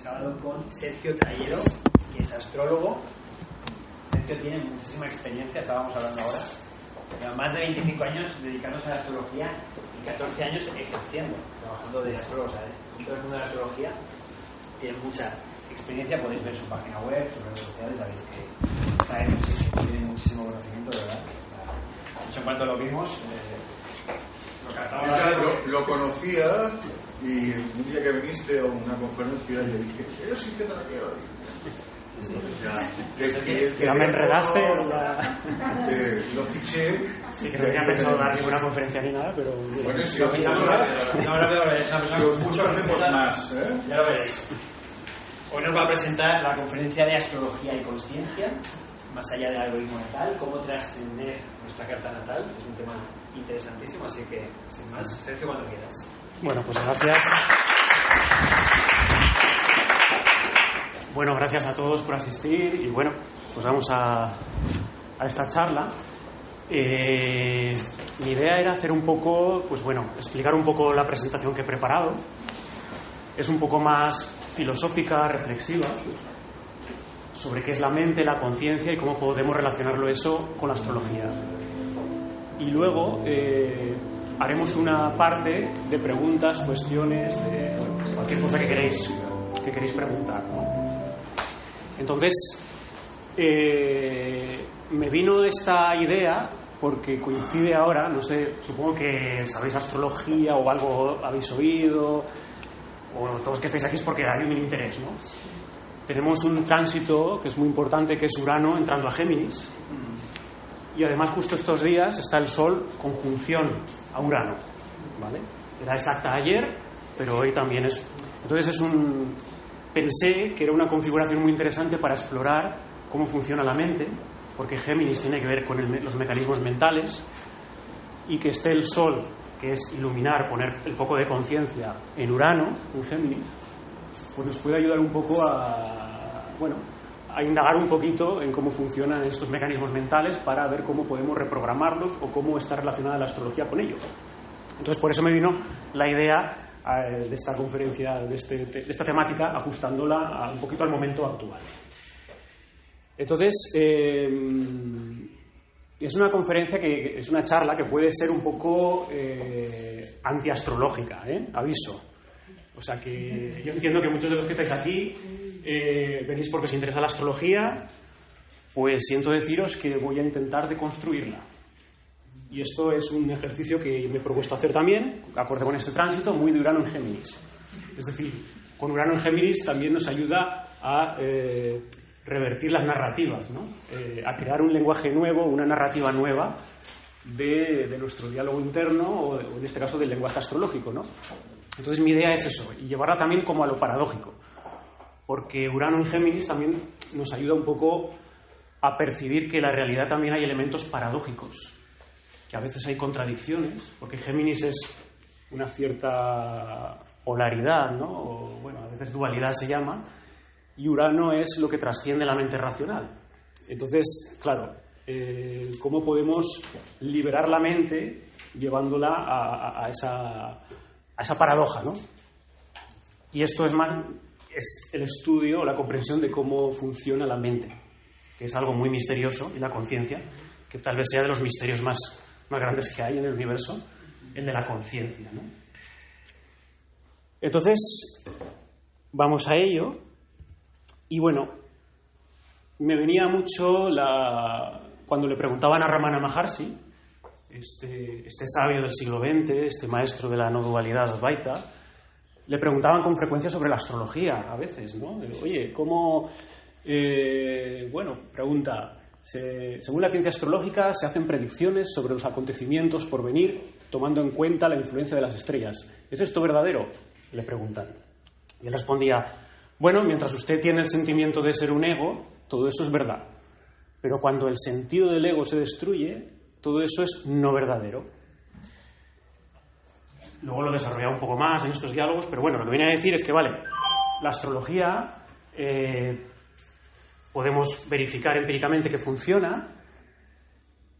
hablado con Sergio Trayero, que es astrólogo. Sergio tiene muchísima experiencia, estábamos hablando ahora. Lleva más de 25 años dedicándose a la astrología y 14 años ejerciendo, trabajando de astrólogo. Dentro del mundo de la astrología tiene mucha experiencia. Podéis ver su página web, sus redes sociales, sabéis que sabe muchísimo, tiene muchísimo conocimiento, de verdad. De hecho, en cuanto lo vimos, lo conocía, y un día que viniste a una conferencia yo dije, yo sí que te la quiero. Ya me enredaste. Lo fiché. Sí, que no tenía pensado dar ninguna conferencia ni nada, pero... Bueno, si lo os fichamos hacemos más, ¿eh? Ya lo veréis. Hoy nos va a presentar la conferencia de Astrología y Consciencia, más allá del algoritmo natal, cómo trascender nuestra carta natal. Es un tema interesantísimo, así que, sin más, Sergio, cuando quieras. Bueno, pues gracias. Bueno, gracias a todos por asistir y bueno, pues vamos a esta charla. Mi idea era hacer un poco, pues bueno, explicar un poco la presentación que he preparado. Es un poco más filosófica, reflexiva, sobre qué es la mente, la conciencia y cómo podemos relacionarlo eso con la astrología. Y luego haremos una parte de preguntas, cuestiones, de cualquier cosa que queréis preguntar, ¿no? Entonces, me vino esta idea porque coincide ahora, no sé, supongo que sabéis astrología o algo habéis oído, o todos que estáis aquí es porque hay un interés, ¿no? Tenemos un tránsito que es muy importante, que es Urano entrando a Géminis, y además justo estos días está el Sol conjunción a Urano, ¿vale? Era exacta ayer, pero hoy también es... Entonces pensé que era una configuración muy interesante para explorar cómo funciona la mente, porque Géminis tiene que ver con los mecanismos mentales, y que esté el Sol, que es iluminar, poner el foco de conciencia en Urano, en Géminis, pues nos puede ayudar un poco a indagar un poquito en cómo funcionan estos mecanismos mentales para ver cómo podemos reprogramarlos o cómo está relacionada la astrología con ellos. Entonces, por eso me vino la idea de esta conferencia, de esta temática, ajustándola un poquito al momento actual. Entonces, es una conferencia es una charla que puede ser un poco antiastrológica, aviso. O sea que yo entiendo que muchos de los que estáis aquí venís porque os interesa la astrología, pues siento deciros que voy a intentar deconstruirla. Y esto es un ejercicio que me he propuesto hacer también, acorde con este tránsito, muy de Urano en Géminis. Es decir, con Urano en Géminis también nos ayuda a revertir las narrativas, ¿no? A crear un lenguaje nuevo, una narrativa nueva de nuestro diálogo interno, o en este caso del lenguaje astrológico, ¿no? Entonces mi idea es eso, y llevarla también como a lo paradójico, porque Urano en Géminis también nos ayuda un poco a percibir que en la realidad también hay elementos paradójicos, que a veces hay contradicciones, porque Géminis es una cierta polaridad, ¿no? O, bueno, a veces dualidad se llama, y Urano es lo que trasciende la mente racional. Entonces, claro, ¿cómo podemos liberar la mente llevándola a esa paradoja, ¿no? Y esto es el estudio o la comprensión de cómo funciona la mente, que es algo muy misterioso, y la conciencia, que tal vez sea de los misterios más grandes que hay en el universo, el de la conciencia, ¿no? Entonces, vamos a ello. Y bueno, me venía mucho cuando le preguntaban a Ramana Maharshi, este sabio del siglo XX, este maestro de la no dualidad Advaita, le preguntaban con frecuencia sobre la astrología, a veces, ¿no? Oye, ¿cómo...? Pregunta, según la ciencia astrológica se hacen predicciones sobre los acontecimientos por venir, tomando en cuenta la influencia de las estrellas. ¿Es esto verdadero?, le preguntan. Y él respondía, bueno, mientras usted tiene el sentimiento de ser un ego, todo eso es verdad. Pero cuando el sentido del ego se destruye, todo eso es no verdadero. Luego lo desarrollaba un poco más en estos diálogos, pero bueno, lo que viene a decir es que, vale, la astrología podemos verificar empíricamente que funciona,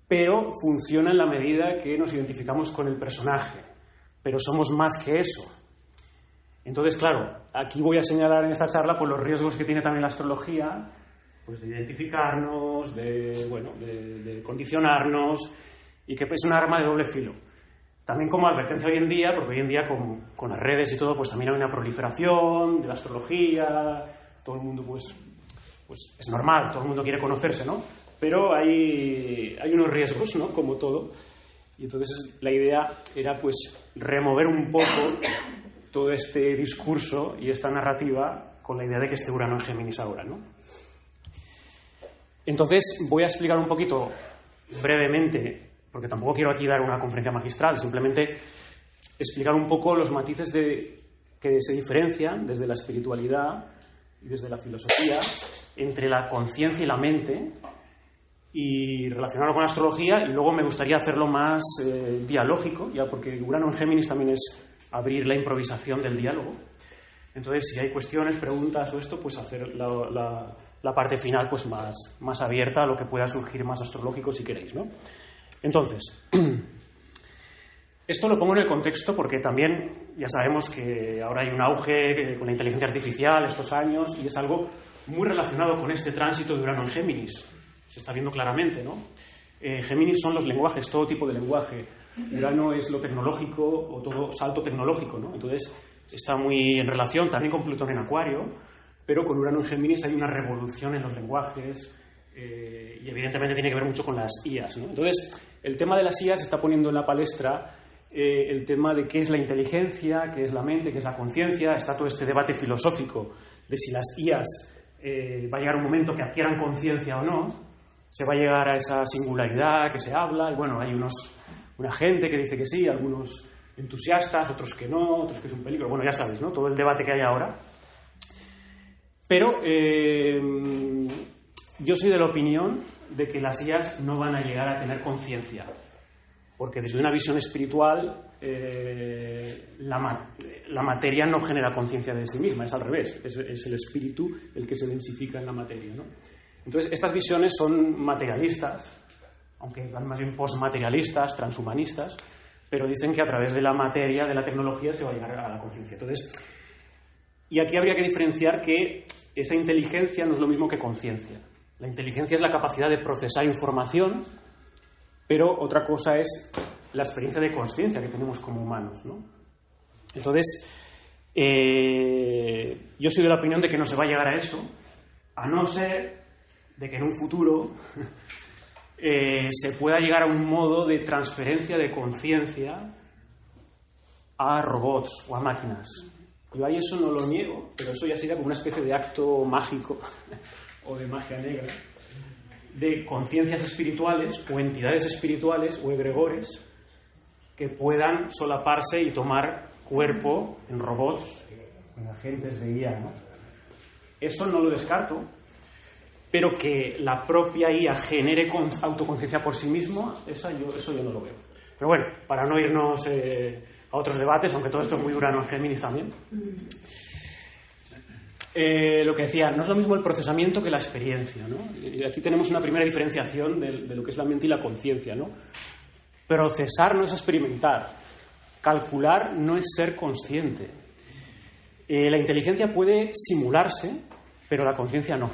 pero funciona en la medida que nos identificamos con el personaje. Pero somos más que eso. Entonces, claro, aquí voy a señalar en esta charla pues, los riesgos que tiene también la astrología, pues de identificarnos, de condicionarnos, y que es un arma de doble filo. También como advertencia hoy en día, porque hoy en día con las redes y todo, pues también hay una proliferación de la astrología, todo el mundo pues es normal, todo el mundo quiere conocerse, ¿no? Pero hay unos riesgos, ¿no? Como todo. Y entonces la idea era pues remover un poco todo este discurso y esta narrativa con la idea de que esté Urano en Géminis ahora, ¿no? Entonces voy a explicar un poquito brevemente, porque tampoco quiero aquí dar una conferencia magistral, simplemente explicar un poco los matices que se diferencian desde la espiritualidad y desde la filosofía entre la conciencia y la mente, y relacionarlo con la astrología, y luego me gustaría hacerlo más dialógico, ya porque Urano en Géminis también es abrir la improvisación del diálogo. Entonces, si hay cuestiones, preguntas o esto, pues hacer la parte final pues más abierta a lo que pueda surgir más astrológico, si queréis, ¿no? Entonces, esto lo pongo en el contexto porque también ya sabemos que ahora hay un auge con la inteligencia artificial estos años, y es algo muy relacionado con este tránsito de Urano en Géminis. Se está viendo claramente, ¿no? Géminis son los lenguajes, todo tipo de lenguaje. Urano es lo tecnológico o todo salto tecnológico, ¿no? Entonces está muy en relación también con Plutón en Acuario, pero con Urano en Géminis hay una revolución en los lenguajes, y evidentemente tiene que ver mucho con las IAs, ¿no? Entonces el tema de las IAs está poniendo en la palestra el tema de qué es la inteligencia, qué es la mente, qué es la conciencia. Está todo este debate filosófico de si las IAs va a llegar un momento que adquieran conciencia o no, se va a llegar a esa singularidad que se habla, y bueno, hay una gente que dice que sí, algunos entusiastas, otros que no, otros que es un peligro, bueno, ya sabéis, ¿no? Todo el debate que hay ahora. Pero yo soy de la opinión de que las IAs no van a llegar a tener conciencia, porque desde una visión espiritual la materia no genera conciencia de sí misma, es al revés, es el espíritu el que se densifica en la materia, ¿no? Entonces estas visiones son materialistas, aunque van más bien postmaterialistas, transhumanistas, pero dicen que a través de la materia, de la tecnología, se va a llegar a la conciencia. Entonces, y aquí habría que diferenciar que esa inteligencia no es lo mismo que conciencia. La inteligencia es la capacidad de procesar información, pero otra cosa es la experiencia de conciencia que tenemos como humanos, ¿no? Entonces, yo soy de la opinión de que no se va a llegar a eso, a no ser de que en un futuro se pueda llegar a un modo de transferencia de conciencia a robots o a máquinas. Yo ahí eso no lo niego, pero eso ya sería como una especie de acto mágico o de magia negra, de conciencias espirituales o entidades espirituales o egregores que puedan solaparse y tomar cuerpo en robots, en agentes de IA, ¿no? Eso no lo descarto, pero que la propia IA genere autoconciencia por sí mismo, eso yo no lo veo. Pero bueno, para no irnos a otros debates, aunque todo esto es muy Urano en Géminis también, lo que decía, no es lo mismo el procesamiento que la experiencia, ¿no? Y aquí tenemos una primera diferenciación de lo que es la mente y la conciencia, ¿no? Procesar no es experimentar, calcular no es ser consciente. La inteligencia puede simularse, pero la conciencia no.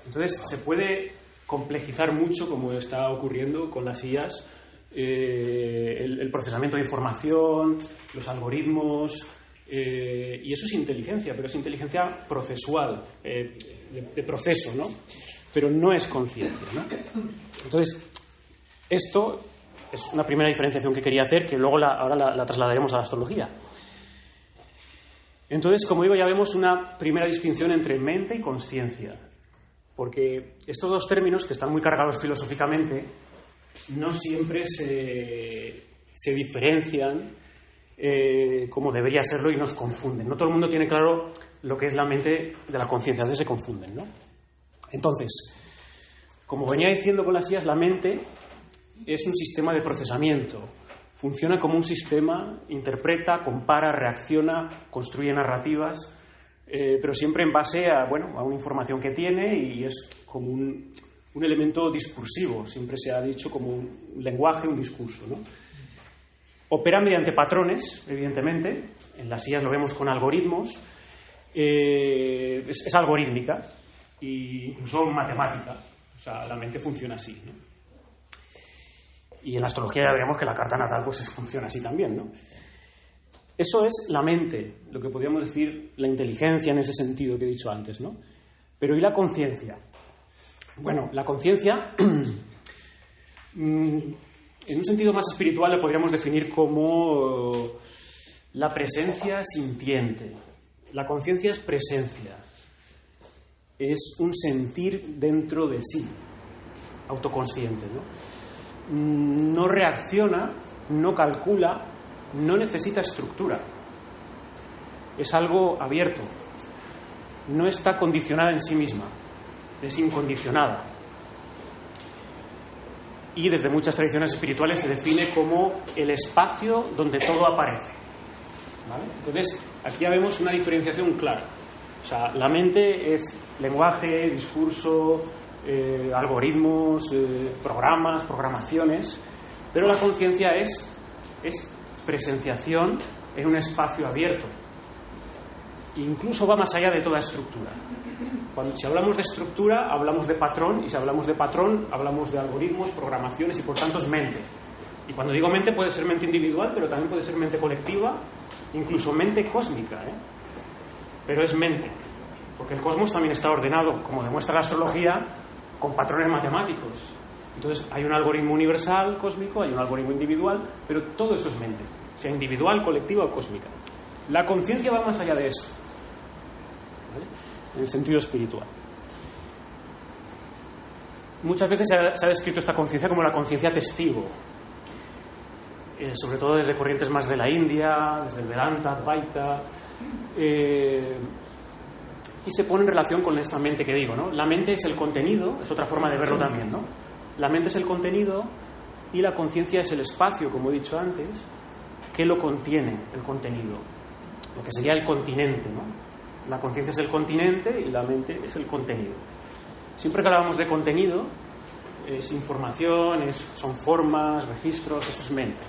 Entonces se puede complejizar mucho, como está ocurriendo con las IAs, el procesamiento de información, los algoritmos, y eso es inteligencia, pero es inteligencia procesual, de proceso, ¿no? Pero no es conciencia, ¿no? Entonces, esto es una primera diferenciación que quería hacer, que luego ahora la trasladaremos a la astrología. Entonces, como digo, ya vemos una primera distinción entre mente y conciencia, porque estos dos términos, que están muy cargados filosóficamente, no siempre se diferencian como debería serlo, y nos confunden. No todo el mundo tiene claro lo que es la mente de la conciencia, a veces se confunden, ¿no? Entonces, como venía diciendo con las IAs, la mente es un sistema de procesamiento. Funciona como un sistema, interpreta, compara, reacciona, construye narrativas, pero siempre en base a una información que tiene, y es como un elemento discursivo. Siempre se ha dicho como un lenguaje, un discurso, ¿no? Opera mediante patrones, evidentemente. En las sillas lo vemos con algoritmos. Es algorítmica e incluso matemática. O sea, la mente funciona así, ¿no? Y en la astrología ya veremos que la carta natal pues funciona así también, ¿no? Eso es la mente, lo que podríamos decir la inteligencia en ese sentido que he dicho antes, ¿no? Pero ¿y la conciencia? Bueno, la conciencia, en un sentido más espiritual, la podríamos definir como la presencia sintiente. La conciencia es presencia, es un sentir dentro de sí, autoconsciente, ¿no? No reacciona, no calcula, no necesita estructura. Es algo abierto. No está condicionada en sí misma. Es incondicionada. Y desde muchas tradiciones espirituales se define como el espacio donde todo aparece. ¿Vale? Entonces, aquí ya vemos una diferenciación clara. O sea, la mente es lenguaje, discurso, algoritmos, programas, programaciones, pero la conciencia es presenciación en un espacio abierto. Incluso va más allá de toda estructura. Si hablamos de estructura, hablamos de patrón, y si hablamos de patrón, hablamos de algoritmos, programaciones, y por tanto es mente. Y cuando digo mente, puede ser mente individual, pero también puede ser mente colectiva, incluso mente cósmica, ¿eh? Pero es mente, porque el cosmos también está ordenado, como demuestra la astrología, con patrones matemáticos. Entonces hay un algoritmo universal cósmico, hay un algoritmo individual, pero todo eso es mente, sea individual, colectiva o cósmica. La conciencia va más allá de eso, ¿vale? En el sentido espiritual. Muchas veces se ha descrito esta conciencia como la conciencia testigo, sobre todo desde corrientes más de la India, desde el Vedanta, Advaita, y se pone en relación con esta mente que digo, ¿no? La mente es el contenido, es otra forma de verlo también, ¿no? La mente es el contenido y la conciencia es el espacio, como he dicho antes, que lo contiene, el contenido, lo que sería el continente, ¿no? La conciencia es el continente y la mente es el contenido. Siempre que hablamos de contenido, es información, son formas, registros, eso es mente.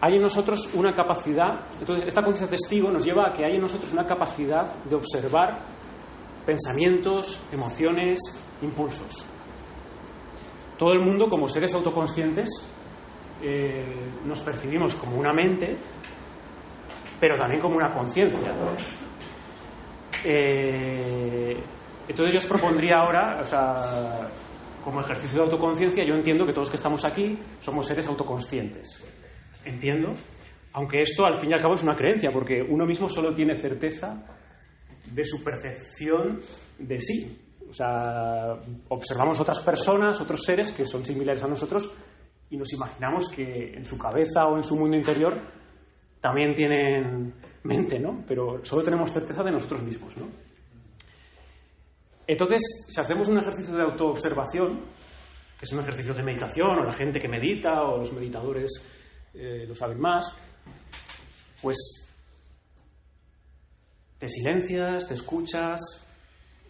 Hay en nosotros una capacidad, entonces esta conciencia testigo nos lleva a que hay en nosotros una capacidad de observar pensamientos, emociones, impulsos. Todo el mundo, como seres autoconscientes, nos percibimos como una mente, pero también como una conciencia. Entonces yo os propondría ahora, o sea, como ejercicio de autoconciencia, yo entiendo que todos que estamos aquí somos seres autoconscientes. Entiendo, aunque esto al fin y al cabo es una creencia, porque uno mismo solo tiene certeza de su percepción de sí. O sea, observamos otras personas, otros seres que son similares a nosotros y nos imaginamos que en su cabeza o en su mundo interior también tienen mente, ¿no? Pero solo tenemos certeza de nosotros mismos, ¿no? Entonces, si hacemos un ejercicio de autoobservación, que es un ejercicio de meditación, o la gente que medita, o los meditadores lo saben más, pues te silencias, te escuchas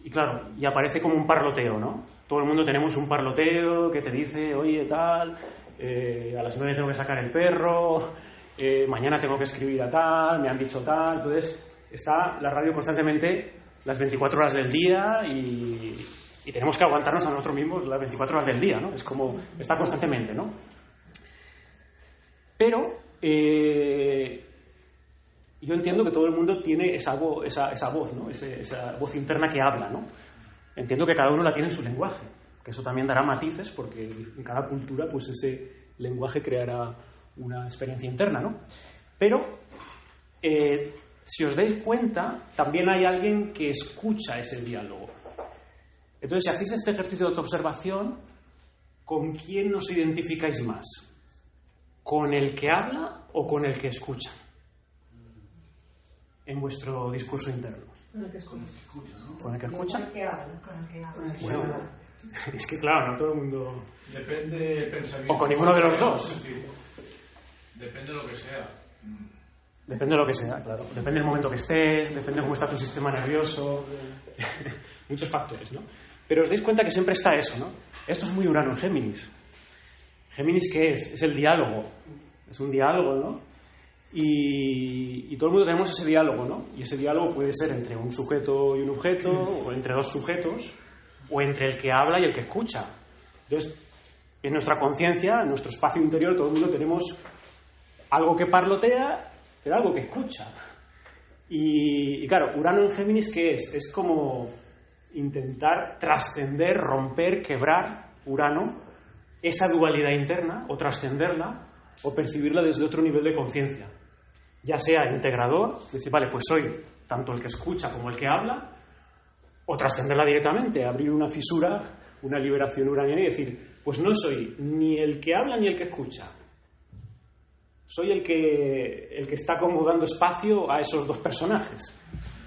y claro, y aparece como un parloteo, ¿no? Todo el mundo tenemos un parloteo que te dice, oye, tal, a las 9 tengo que sacar el perro, mañana tengo que escribir a tal, me han dicho tal. Entonces está la radio constantemente las 24 horas del día y tenemos que aguantarnos a nosotros mismos las 24 horas del día, ¿no? Es como, está constantemente, ¿no? Pero yo entiendo que todo el mundo tiene esa voz, ¿no? Esa voz interna que habla, ¿no? Entiendo que cada uno la tiene en su lenguaje, que eso también dará matices, porque en cada cultura pues ese lenguaje creará una experiencia interna, ¿no? Pero si os dais cuenta, también hay alguien que escucha ese diálogo. Entonces, si hacéis este ejercicio de autoobservación, ¿con quién os identificáis más? ¿Con el que habla o con el que escucha? En vuestro discurso interno. Con el que escucha. ¿Con el que escucha? Con el que habla. Con el que habla. Bueno, es que claro, no todo el mundo... Depende del pensamiento. O con ninguno de los dos. Sí. Depende de lo que sea. Depende de lo que sea, claro. Depende del momento que estés, depende de cómo está tu sistema nervioso. Muchos factores, ¿no? Pero os dais cuenta que siempre está eso, ¿no? Esto es muy Urano en Géminis. Géminis, ¿qué es? Es el diálogo. Es un diálogo, ¿no? Y todo el mundo tenemos ese diálogo, ¿no? Y ese diálogo puede ser entre un sujeto y un objeto, o entre dos sujetos, o entre el que habla y el que escucha. Entonces, en nuestra conciencia, en nuestro espacio interior, todo el mundo tenemos algo que parlotea, pero algo que escucha. Y claro, Urano en Géminis, ¿qué es? Es como intentar trascender, romper, quebrar Urano, esa dualidad interna, o trascenderla, o percibirla desde otro nivel de conciencia. Ya sea integrador, decir, vale, pues soy tanto el que escucha como el que habla, o trascenderla directamente, abrir una fisura, una liberación uraniana y decir, pues no soy ni el que habla ni el que escucha. Soy el que está como dando espacio a esos dos personajes.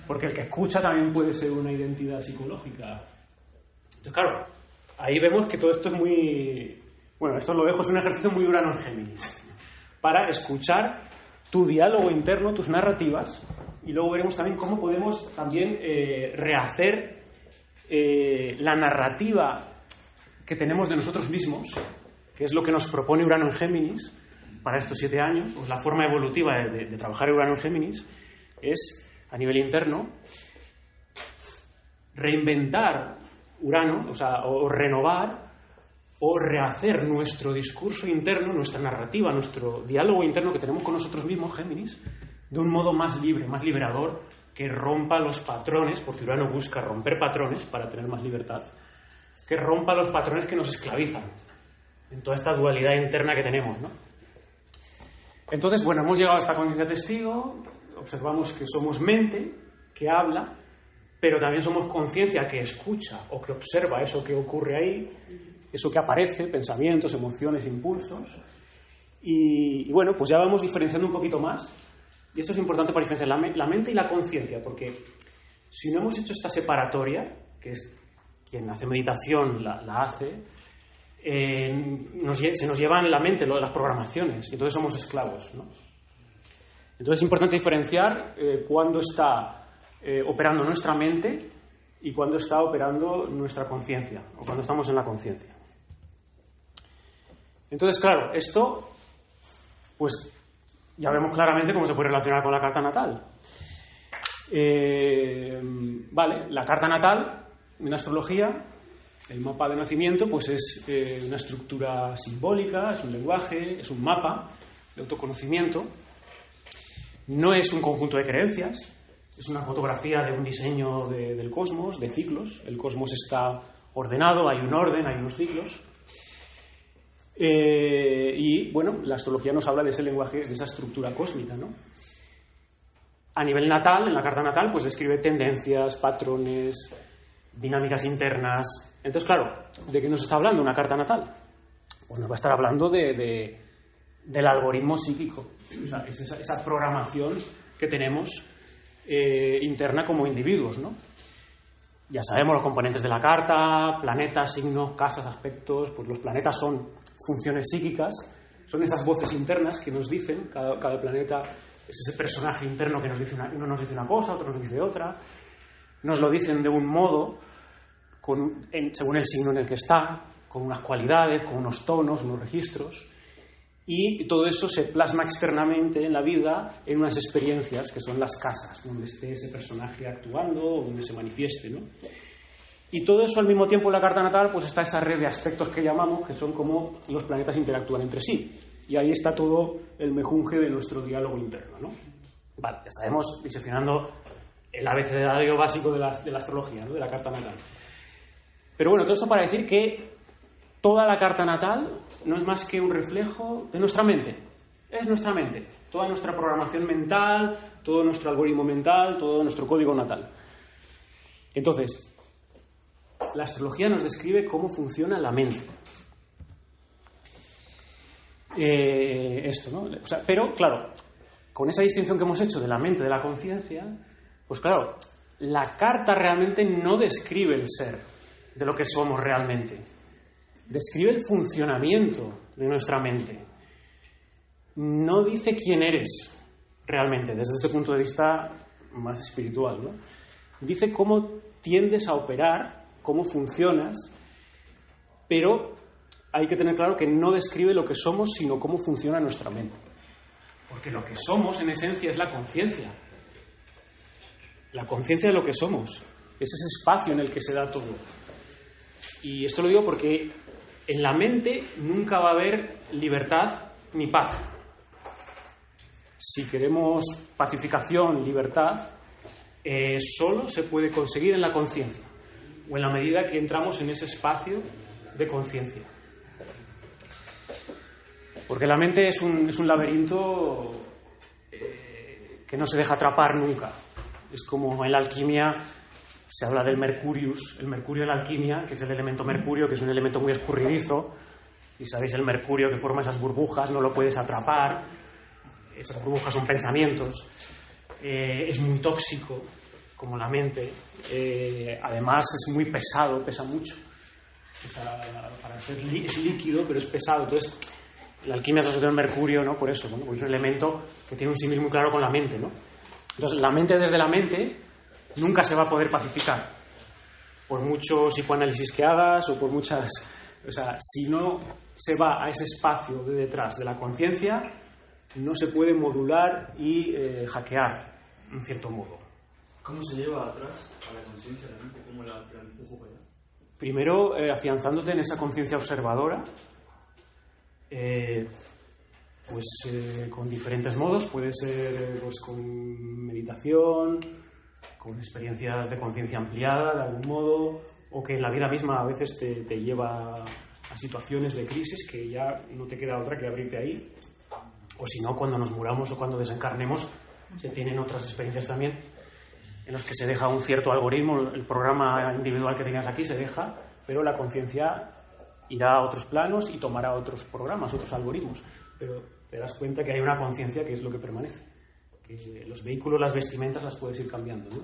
Porque el que escucha también puede ser una identidad psicológica. Entonces, claro, ahí vemos que todo esto es muy... Bueno, esto lo dejo, es un ejercicio muy Urano en Géminis. Para escuchar tu diálogo interno, tus narrativas, y luego veremos también cómo podemos también rehacer la narrativa que tenemos de nosotros mismos, que es lo que nos propone Urano en Géminis para estos 7 años. Pues la forma evolutiva de trabajar Urano en Géminis es, a nivel interno, reinventar Urano, o renovar o rehacer nuestro discurso interno, nuestra narrativa, nuestro diálogo interno que tenemos con nosotros mismos, Géminis, de un modo más libre, más liberador, que rompa los patrones, porque Urano busca romper patrones para tener más libertad, que rompa los patrones que nos esclavizan en toda esta dualidad interna que tenemos, ¿no? Entonces, bueno, hemos llegado a esta conciencia testigo, observamos que somos mente, que habla, pero también somos conciencia que escucha o que observa eso que ocurre ahí, eso que aparece, pensamientos, emociones, impulsos. Y bueno, pues ya vamos diferenciando un poquito más. Y esto es importante para diferenciar la mente y la conciencia, porque si no hemos hecho esta separatoria, que es quien hace meditación la hace, se nos lleva en la mente lo de las programaciones, y entonces somos esclavos, ¿no? Entonces es importante diferenciar cuándo está operando nuestra mente y cuándo está operando nuestra conciencia, o cuando estamos en la conciencia. Entonces, claro, esto, pues ya vemos claramente cómo se puede relacionar con la carta natal. Vale, la carta natal en astrología, el mapa de nacimiento, pues es una estructura simbólica, es un lenguaje, es un mapa de autoconocimiento. No es un conjunto de creencias, es una fotografía de un diseño del cosmos, de ciclos. El cosmos está ordenado, hay un orden, hay unos ciclos. Y bueno, la astrología nos habla de ese lenguaje, de esa estructura cósmica, ¿no? A nivel natal, en la carta natal, pues describe tendencias, patrones, dinámicas internas. Entonces, claro, ¿de qué nos está hablando una carta natal? Pues nos va a estar hablando del algoritmo psíquico, o sea, es esa programación que tenemos interna como individuos, ¿no? Ya sabemos los componentes de la carta, planetas, signos, casas, aspectos. Pues los planetas son funciones psíquicas, son esas voces internas que nos dicen, cada planeta es ese personaje interno que nos dice uno nos dice una cosa, otro nos dice otra, nos lo dicen de un modo, según el signo en el que está, con unas cualidades, con unos tonos, unos registros, y todo eso se plasma externamente en la vida en unas experiencias que son las casas, donde esté ese personaje actuando o donde se manifieste, ¿no? Y todo eso al mismo tiempo en la carta natal, pues está esa red de aspectos que llamamos, que son como los planetas interactúan entre sí. Y ahí está todo el mejunje de nuestro diálogo interno, ¿no? Vale, ya sabemos, diseccionando el abecedario básico de la astrología, ¿no? De la carta natal. Pero bueno, todo esto para decir que toda la carta natal no es más que un reflejo de nuestra mente. Es nuestra mente. Toda nuestra programación mental, todo nuestro algoritmo mental, todo nuestro código natal. Entonces, la astrología nos describe cómo funciona la mente. Esto, ¿no? O sea, pero, claro, con esa distinción que hemos hecho de la mente, de la conciencia, pues claro, la carta realmente no describe el ser de lo que somos realmente. Describe el funcionamiento de nuestra mente. No dice quién eres realmente, desde este punto de vista más espiritual, ¿no? Dice cómo tiendes a operar, cómo funcionas, pero hay que tener claro que no describe lo que somos, sino cómo funciona nuestra mente. Porque lo que somos, en esencia, es la conciencia. La conciencia de lo que somos. Es ese espacio en el que se da todo. Y esto lo digo porque en la mente nunca va a haber libertad ni paz. Si queremos pacificación, libertad, solo se puede conseguir en la conciencia, o en la medida que entramos en ese espacio de conciencia. Porque la mente es un laberinto que no se deja atrapar nunca. Es como en la alquimia se habla del mercurius, el mercurio en la alquimia, que es el elemento mercurio, que es un elemento muy escurridizo, y sabéis, el mercurio que forma esas burbujas no lo puedes atrapar, esas burbujas son pensamientos, es muy tóxico, como la mente, además es muy pesado, pesa mucho, para ser es líquido, pero es pesado. Entonces la alquimia se asocia al mercurio, ¿no? Por eso, ¿no? Porque es un elemento que tiene un símil muy claro con la mente, ¿no? Entonces la mente, desde la mente nunca se va a poder pacificar, por mucho psicoanálisis que hagas o por muchas... O sea, si no se va a ese espacio de detrás de la conciencia, no se puede modular y hackear, en cierto modo. ¿Cómo se lleva atrás a la conciencia, la mente? ¿Cómo la empujo para allá? Primero, afianzándote en esa conciencia observadora, con diferentes modos. Puede ser pues, con meditación, con experiencias de conciencia ampliada, de algún modo, o que en la vida misma a veces te lleva a situaciones de crisis que ya no te queda otra que abrirte ahí. O si no, cuando nos muramos o cuando desencarnemos, se tienen otras experiencias también en las que se deja un cierto algoritmo, el programa individual que tenías aquí se deja, pero la conciencia irá a otros planos y tomará otros programas, otros algoritmos. Pero te das cuenta que hay una conciencia que es lo que permanece. Que los vehículos, las vestimentas las puedes ir cambiando, ¿no?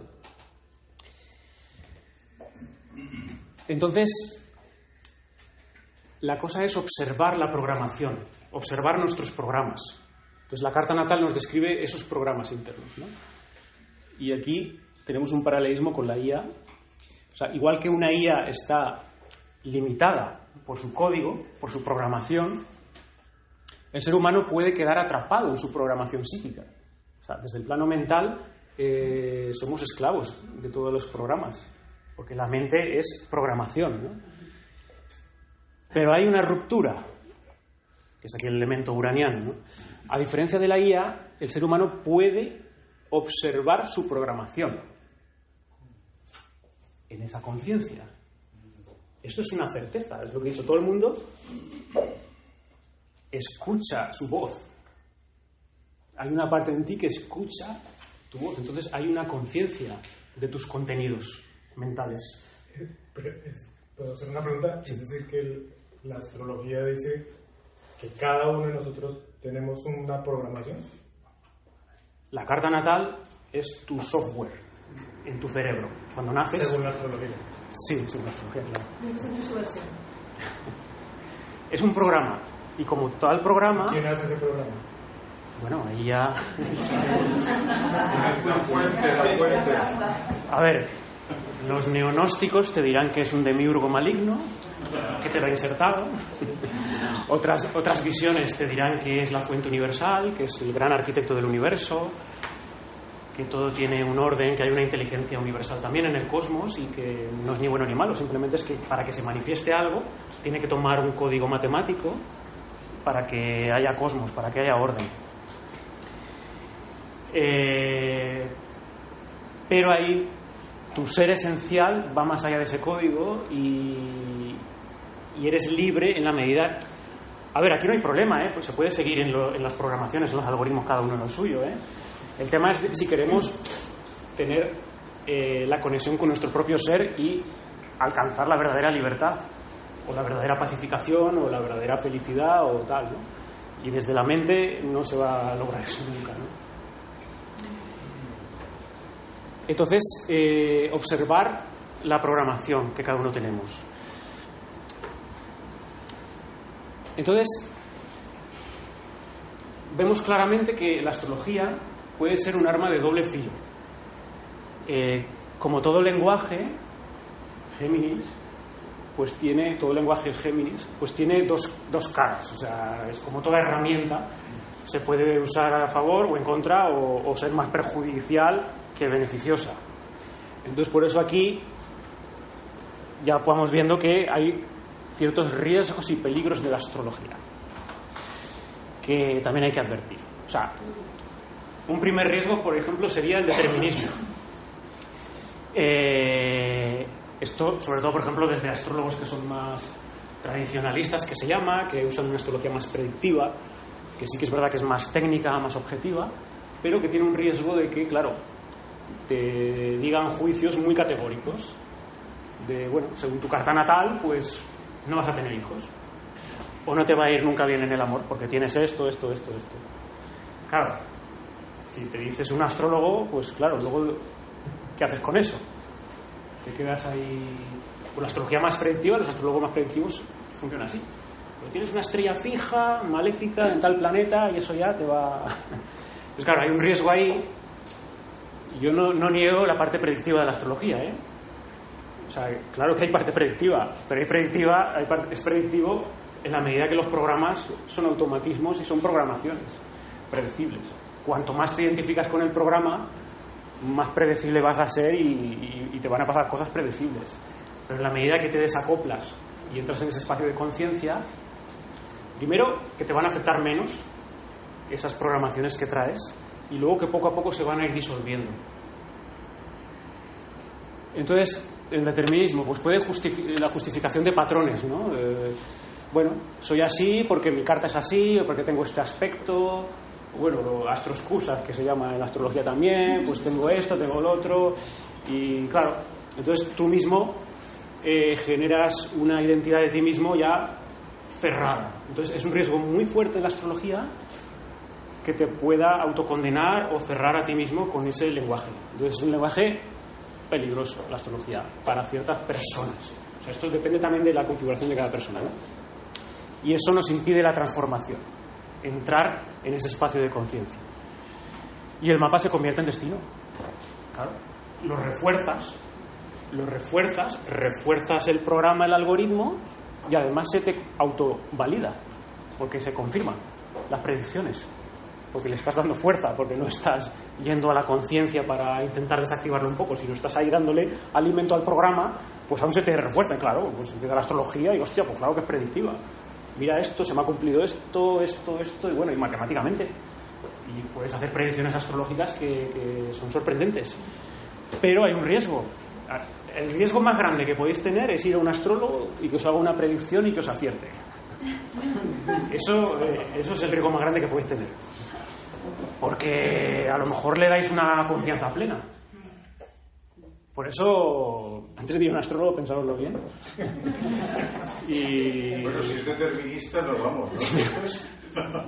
Entonces, la cosa es observar la programación, observar nuestros programas. Entonces, la carta natal nos describe esos programas internos, ¿no? Y aquí tenemos un paralelismo con la IA. O sea, igual que una IA está limitada por su código, por su programación, el ser humano puede quedar atrapado en su programación psíquica. O sea, desde el plano mental somos esclavos de todos los programas, porque la mente es programación, ¿no? Pero hay una ruptura, que es aquí el elemento uraniano, ¿no? A diferencia de la IA, el ser humano puede observar su programación en esa conciencia. Esto es una certeza, es lo que he dicho. Todo el mundo escucha su voz. Hay una parte en ti que escucha tu voz. Entonces hay una conciencia de tus contenidos mentales. ¿Puedo hacer una pregunta? Sí. Es decir, que la astrología dice que cada uno de nosotros tenemos una programación. La carta natal es tu software en tu cerebro. Cuando naces... Según la astrología. Sí, según la astrología, claro. Es su versión. Es un programa. Y como tal programa... ¿Quién hace ese programa? Bueno, ahí ya... La fuente. A ver, los neonósticos te dirán que es un demiurgo maligno, que te lo ha insertado. Otras visiones te dirán que es la fuente universal, que es el gran arquitecto del universo, que todo tiene un orden, que hay una inteligencia universal también en el cosmos y que no es ni bueno ni malo, simplemente es que para que se manifieste algo tiene que tomar un código matemático para que haya cosmos, para que haya orden. Pero ahí tu ser esencial va más allá de ese código y eres libre en la medida... A ver, aquí no hay problema, pues se puede seguir en las programaciones, en los algoritmos, cada uno en lo suyo, El tema es si queremos tener la conexión con nuestro propio ser y alcanzar la verdadera libertad, o la verdadera pacificación, o la verdadera felicidad, o tal, ¿no? Y desde la mente no se va a lograr eso nunca, ¿no? Entonces, observar la programación que cada uno tenemos. Entonces, vemos claramente que la astrología puede ser un arma de doble filo. Como todo lenguaje, Géminis, pues tiene, todo el lenguaje Géminis, pues tiene dos caras. O sea, es como toda herramienta, se puede usar a favor o en contra, o ser más perjudicial que beneficiosa. Entonces, por eso aquí ya vamos viendo que hay ciertos riesgos y peligros de la astrología que también hay que advertir. O sea, un primer riesgo, por ejemplo, sería el determinismo. Esto, sobre todo, por ejemplo, desde astrólogos que son más tradicionalistas, que se llama, que usan una astrología más predictiva, que sí que es verdad que es más técnica, más objetiva, pero que tiene un riesgo de que, claro, te digan juicios muy categóricos de, bueno, según tu carta natal, pues no vas a tener hijos, o no te va a ir nunca bien en el amor porque tienes esto. Claro, si te dices un astrólogo, pues claro, luego ¿qué haces con eso? Te quedas ahí. Con la astrología más predictiva, los astrólogos más predictivos funcionan así. Pero tienes una estrella fija, maléfica en tal planeta y eso ya te va. Pues claro, hay un riesgo ahí. Yo no niego la parte predictiva de la astrología, ¿eh? O sea, claro que hay parte predictiva, pero es predictivo en la medida que los programas son automatismos y son programaciones predecibles. Cuanto más te identificas con el programa, más predecible vas a ser y te van a pasar cosas predecibles. Pero en la medida que te desacoplas y entras en ese espacio de conciencia, primero que te van a afectar menos esas programaciones que traes, y luego que poco a poco se van a ir disolviendo. Entonces, el determinismo pues puede la justificación de patrones, ¿no? Bueno, soy así porque mi carta es así, o porque tengo este aspecto, bueno, astroscusas, que se llama en la astrología también, pues tengo esto, tengo lo otro, y claro, entonces tú mismo generas una identidad de ti mismo ya cerrada. Entonces es un riesgo muy fuerte en la astrología que te pueda autocondenar o cerrar a ti mismo con ese lenguaje. Entonces es un lenguaje peligroso, la astrología, para ciertas personas. O sea, esto depende también de la configuración de cada persona, ¿no? Y eso nos impide la transformación, entrar en ese espacio de conciencia. Y el mapa se convierte en destino. Claro, lo refuerzas el programa, el algoritmo, y además se te autovalida, porque se confirman las predicciones, porque le estás dando fuerza, porque no estás yendo a la conciencia para intentar desactivarlo un poco, sino estás ahí dándole alimento al programa, pues aún se te refuerza. Claro, pues llega la astrología y hostia, pues claro que es predictiva. Mira esto, se me ha cumplido esto, y bueno, y matemáticamente. Y puedes hacer predicciones astrológicas que son sorprendentes. Pero hay un riesgo. El riesgo más grande que podéis tener es ir a un astrólogo y que os haga una predicción y que os acierte. Eso es el riesgo más grande que podéis tener. Porque a lo mejor le dais una confianza plena. Por eso, antes de ir a un astrólogo, pensadoslo bien. Y... Bueno, si es determinista, nos vamos, ¿no?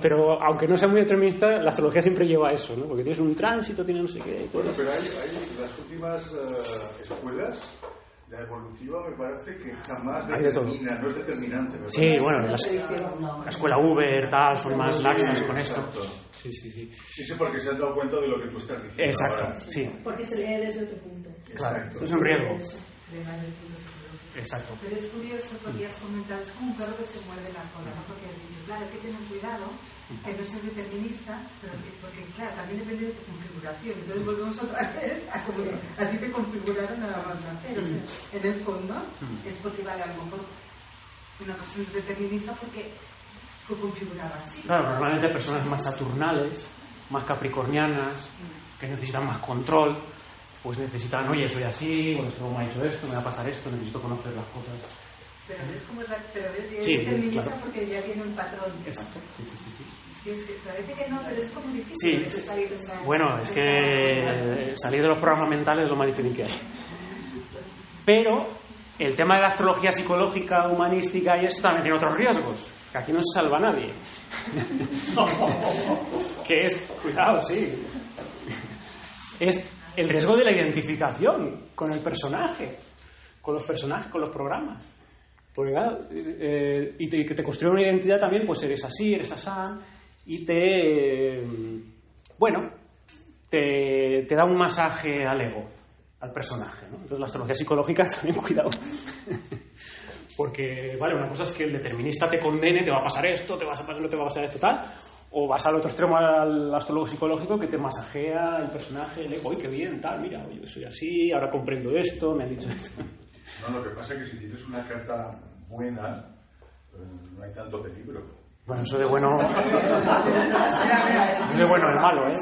Pero aunque no sea muy determinista, la astrología siempre lleva a eso, ¿no? Porque tienes un tránsito, tiene no sé qué. Y todo bueno, eso. pero hay las últimas escuelas, la evolutiva me parece que jamás determina, no es determinante. Sí, bueno, la escuela Uber, tal, son más laxas con esto. Sí. Sí, porque se han dado cuenta de lo que tú estás diciendo. Exacto, ahora. sí. Porque se lee desde otro punto. Claro, es un riesgo. Exacto. Pero es curioso porque has comentado, es como un perro que se muerde la cola, ¿no? Porque has dicho, claro, hay que tener cuidado, que no seas determinista, pero porque, claro, también depende de tu configuración. Entonces volvemos otra vez a como a ti te configuraron a la nacer. O sea, en el fondo es porque, vale, a lo mejor una persona es determinista porque fue configurada así. Claro, normalmente personas más saturnales, más capricornianas, que necesitan más control, pues necesitan, oye, soy así, pues luego me ha hecho esto, me va a pasar esto, necesito conocer las cosas. Pero ves cómo es sí, determinista, claro. Porque ya tiene un patrón. Exacto, sí. Es que parece que no, pero es como difícil Sí, salir de esa... bueno, es que salir de los programas mentales es lo más difícil que hay. Pero el tema de la astrología psicológica, humanística y esto también tiene otros riesgos, que aquí no se salva nadie. Que es, cuidado, sí, es el riesgo de la identificación con el personaje, con los personajes, con los programas. Porque claro, y que te construye una identidad también, pues eres así, eres asá, y te da un masaje al ego, al personaje, ¿no? Entonces la astrología psicológica también, cuidado. Porque, vale, una cosa es que el determinista te condene, te va a pasar esto, no te va a pasar esto, tal, o vas al otro extremo, al astrólogo psicológico, que te masajea el personaje, el ego, ¡ay, qué bien, tal, mira, yo soy así, ahora comprendo esto, me han dicho esto. No, lo que pasa es que si tienes una carta buena, no hay tanto peligro. Bueno, eso de bueno... es de bueno el malo, ¿eh?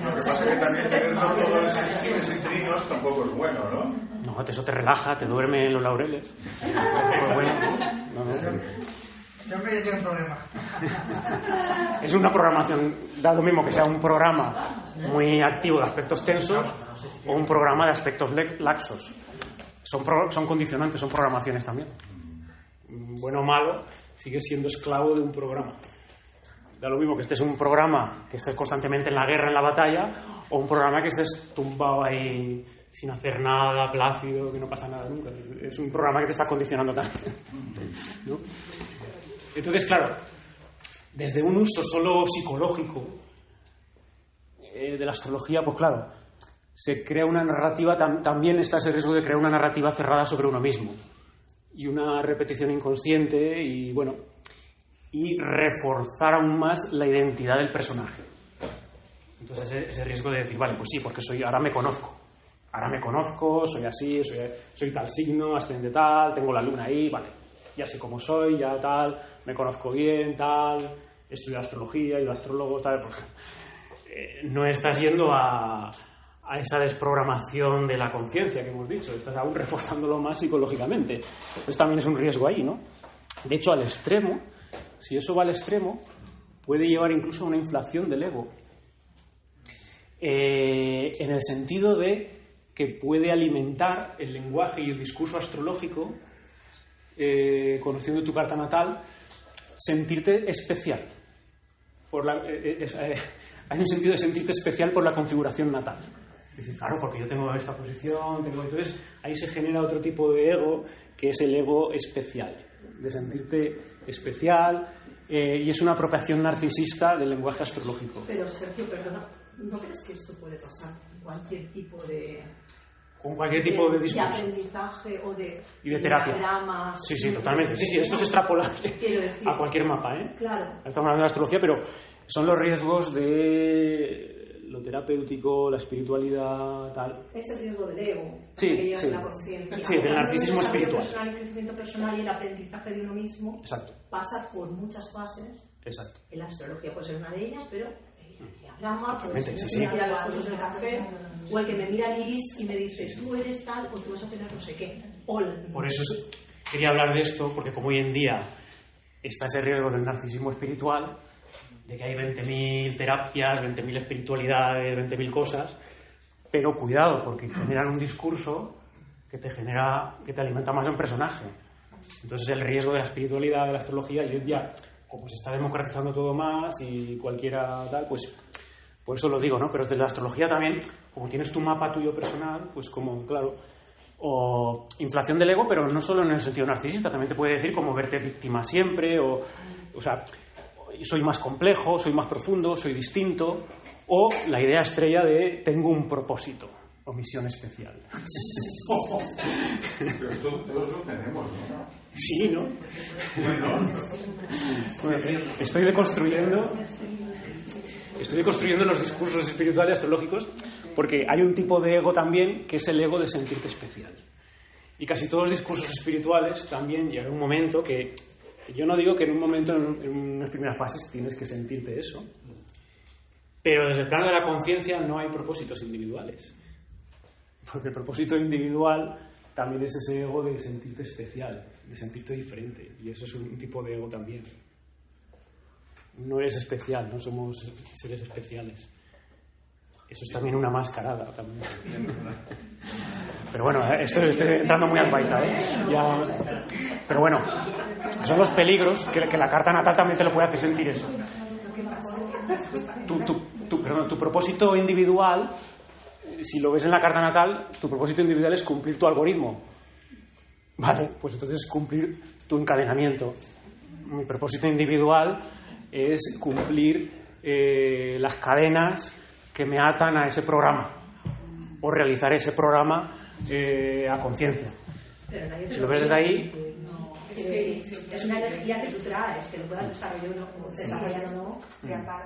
Lo que pasa es que también tener todos los fines y trinos tampoco es bueno, ¿no? No, eso te relaja, te duerme en los laureles. Pues bueno, no. Siempre ya tiene un problema. Es una programación, da lo mismo que sea un programa muy activo de aspectos tensos o un programa de aspectos laxos. Son condicionantes, son programaciones también. Bueno o malo, sigues siendo esclavo de un programa. Da lo mismo que estés en un programa que estés constantemente en la guerra, en la batalla, o un programa que estés tumbado ahí sin hacer nada, plácido, que no pasa nada nunca. Es un programa que te está condicionando también, ¿no? Entonces, claro, desde un uso solo psicológico de la astrología, pues claro, se crea una narrativa, también está ese riesgo de crear una narrativa cerrada sobre uno mismo y una repetición inconsciente y, bueno, y reforzar aún más la identidad del personaje. Entonces ese riesgo de decir, vale, pues sí, porque ahora me conozco, soy así, soy tal signo, ascendente tal, tengo la luna ahí, vale, ya sé cómo soy, ya tal, me conozco bien, tal, estudio astrología, he ido a astrólogos, tal, pues, no estás yendo a esa desprogramación de la conciencia que hemos dicho, estás aún reforzándolo más psicológicamente. Entonces también es un riesgo ahí, ¿no? De hecho, al extremo, si eso va al extremo, puede llevar incluso a una inflación del ego. En el sentido de que puede alimentar el lenguaje y el discurso astrológico, conociendo tu carta natal, sentirte especial. Hay un sentido de sentirte especial por la configuración natal. Es decir, claro, porque yo tengo esta posición, entonces ahí se genera otro tipo de ego, que es el ego especial, de sentirte especial, y es una apropiación narcisista del lenguaje astrológico. Pero, Sergio, perdona, ¿no crees que esto puede pasar con cualquier tipo de... Con cualquier tipo de discurso. De aprendizaje o de... Y de terapia. Diagramas, sí, totalmente. Sí, esto es extrapolable a cualquier mapa, ¿eh? Claro. Estamos hablando de la astrología, pero son los riesgos de lo terapéutico, la espiritualidad, tal. Es el riesgo del ego. Sí, que sí. la conciencia. Sí, del narcisismo espiritual. El crecimiento personal y el aprendizaje de uno mismo. Exacto. Pasa por muchas fases. Exacto. En la astrología puede ser una de ellas, pero el diagrama, pues sí. me tira los pozos del café, o el que me mira el iris y me dice, tú eres tal, o tú vas a tener no sé qué. Por eso quería hablar de esto, porque como hoy en día está ese riesgo del narcisismo espiritual, de que hay 20.000 terapias, 20.000 espiritualidades, 20.000 cosas, pero cuidado, porque generan un discurso que te alimenta más un personaje. Entonces el riesgo de la espiritualidad, de la astrología, y hoy en día, como se está democratizando todo más y cualquiera tal, pues por eso lo digo, ¿no? Pero desde la astrología también, como tienes tu mapa tuyo personal, pues como, claro, o inflación del ego, pero no solo en el sentido narcisista, también te puede decir como verte víctima siempre, o sea, soy más complejo, soy más profundo, soy distinto, o la idea estrella de tengo un propósito o misión especial. Pero todos lo tenemos, ¿no? Sí, ¿no? Bueno, estoy deconstruyendo los discursos espirituales astrológicos, porque hay un tipo de ego también que es el ego de sentirte especial. Y casi todos los discursos espirituales también llegan a un momento que, yo no digo que en un momento, en unas primeras fases, tienes que sentirte eso, pero desde el plano de la conciencia no hay propósitos individuales. Porque el propósito individual también es ese ego de sentirte especial, de sentirte diferente, y eso es un tipo de ego también. No eres especial, no somos seres especiales. Eso es también una mascarada también. Pero bueno, estoy entrando muy al baita, ¿eh? Ya... Pero bueno, son los peligros que la carta natal también te lo puede hacer sentir eso. Tu propósito individual, si lo ves en la carta natal, tu propósito individual es cumplir tu algoritmo. Vale, pues entonces cumplir tu encadenamiento. Mi propósito individual es cumplir las cadenas que me atan a ese programa, o realizar ese programa a conciencia. Pero nadie te Si lo ves desde ahí... No, es una energía que tú traes, que lo puedas desarrollar o no,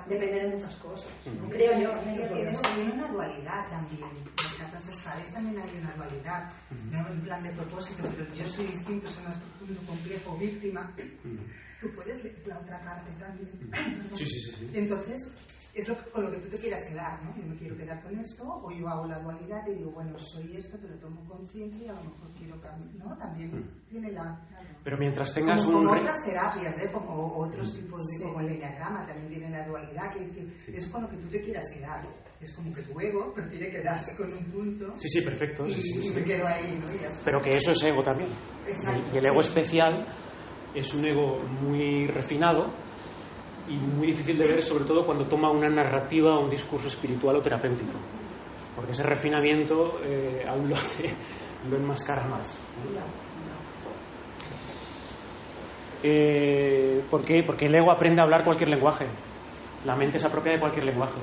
depende de muchas cosas. Creo yo. Tiene una dualidad también. En las cartas astrales también hay una dualidad. No en plan de propósito, pero yo soy distinto, soy más profundo, complejo, víctima. Tú puedes leer la otra parte también. Sí. Entonces, es con lo que tú te quieras quedar, ¿no? Yo me quiero quedar con esto, o yo hago la dualidad y digo, bueno, soy esto, pero tomo conciencia y a lo mejor quiero cambiar, ¿no? También tiene la... Pero mientras tengas como un... otras terapias, como otros tipos de... Como el enneagrama también tiene la dualidad, que decir, es con lo que tú te quieras quedar. Es como que tu ego prefiere quedarse con un punto. Sí, perfecto. Y me quedo ahí, ¿no? Y ya está. Pero que eso es ego también. Exacto, y el ego especial es un ego muy refinado y muy difícil de ver, sobre todo cuando toma una narrativa o un discurso espiritual o terapéutico, porque ese refinamiento aún lo enmascara más. ¿Por qué? Porque el ego aprende a hablar cualquier lenguaje, la mente se apropia de cualquier lenguaje.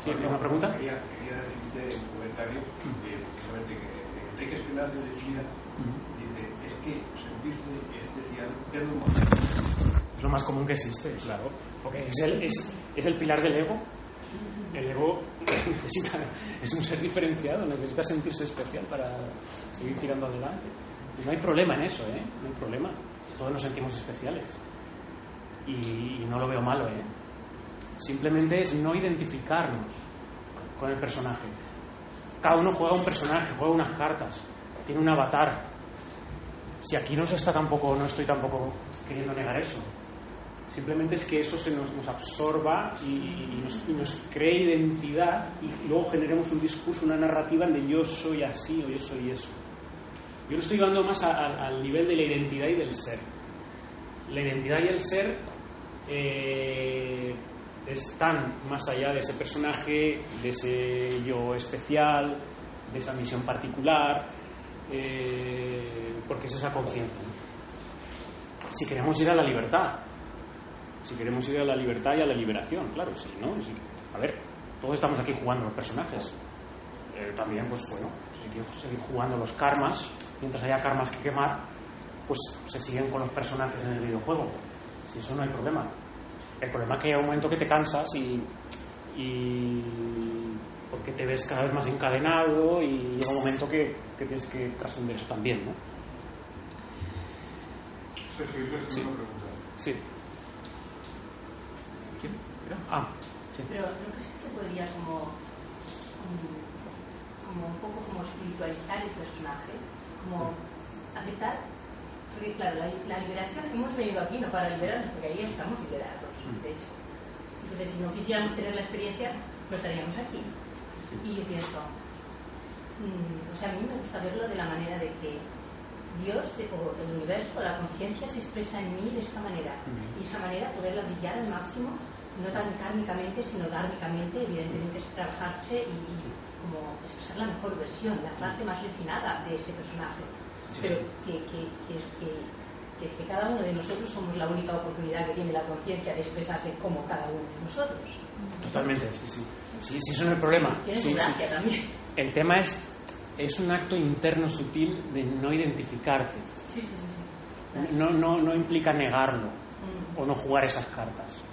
¿Sí? ¿Una pregunta? Quería decirte un comentario que Enrique Esquilache decía, dice, es que sentirse especial es lo más... Es lo más común que existe, claro. Porque es el pilar del ego. El ego es un ser diferenciado, necesita sentirse especial para seguir tirando adelante. Y no hay problema en eso, no hay problema. Todos nos sentimos especiales. Y no lo veo malo, Simplemente es no identificarnos con el personaje. Cada uno juega un personaje, juega unas cartas, tiene un avatar. Si aquí no estoy tampoco queriendo negar eso. Simplemente es que eso se nos absorba y nos cree identidad y luego generemos un discurso, una narrativa de yo soy así o yo soy eso. Yo lo estoy llevando más al nivel de la identidad y del ser. La identidad y el ser están más allá de ese personaje, de ese yo especial, de esa misión particular, porque es esa conciencia. Si queremos ir a la libertad, y a la liberación, claro, sí, ¿no? Sí. A ver, todos estamos aquí jugando los personajes. También, pues bueno, si quiero seguir jugando los karmas, mientras haya karmas que quemar, pues se siguen con los personajes en el videojuego. Si eso no hay problema. El problema es que hay un momento que te cansas y porque te ves cada vez más encadenado y llega un momento que tienes que trascender eso también, ¿no? Sí. Sí. ¿Quién? Sí. Pero no crees que se podría como un poco como espiritualizar el personaje, como aceptar, porque claro, la liberación, hemos venido aquí no para liberarnos, porque ahí estamos liberados, de hecho. Entonces, si no quisiéramos tener la experiencia, no estaríamos aquí. Y yo pienso, a mí me gusta verlo de la manera de que Dios, o el universo, la conciencia se expresa en mí de esta manera, y esa manera poderla brillar al máximo, no tan kármicamente, sino dármicamente, evidentemente es trabajarse y como expresar la mejor versión, la parte más refinada de ese personaje. Pero que cada uno de nosotros somos la única oportunidad que tiene la conciencia de expresarse como cada uno de nosotros. Totalmente, sí, eso no es el problema. Tiene su gracia también. El tema es un acto interno sutil de no identificarte. No implica negarlo o no jugar esas cartas.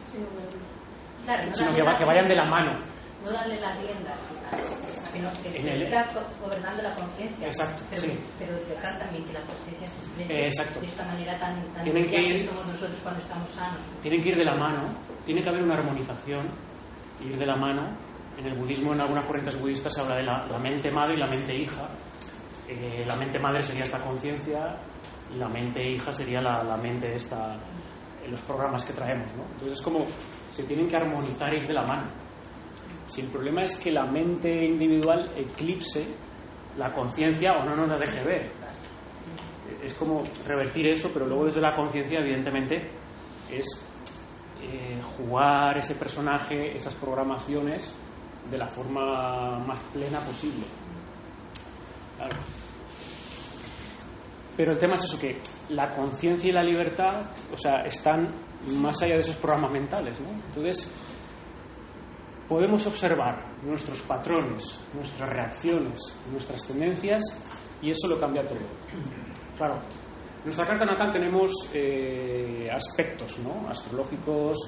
Claro, sino que vayan de la mano. No darle las riendas, que está gobernando la conciencia. Exacto, pero dejar también que la conciencia se exprese de esta manera tan tienen que somos nosotros cuando estamos sanos. Tienen que ir de la mano, tiene que haber una armonización, ir de la mano. En el budismo, en algunas corrientes budistas, se habla de la mente madre y la mente hija. La mente madre sería esta conciencia y la mente hija sería la mente esta, los programas que traemos, ¿no? Entonces es como se tienen que armonizar e ir de la mano. Si el problema es que la mente individual eclipse la conciencia o no nos la deje ver, es como revertir eso, pero luego desde la conciencia evidentemente es jugar ese personaje, esas programaciones de la forma más plena posible. Claro. Pero el tema es eso, que la conciencia y la libertad, están más allá de esos programas mentales, ¿no? Entonces, podemos observar nuestros patrones, nuestras reacciones, nuestras tendencias, y eso lo cambia todo. Claro, en nuestra carta natal tenemos aspectos, ¿no?, astrológicos,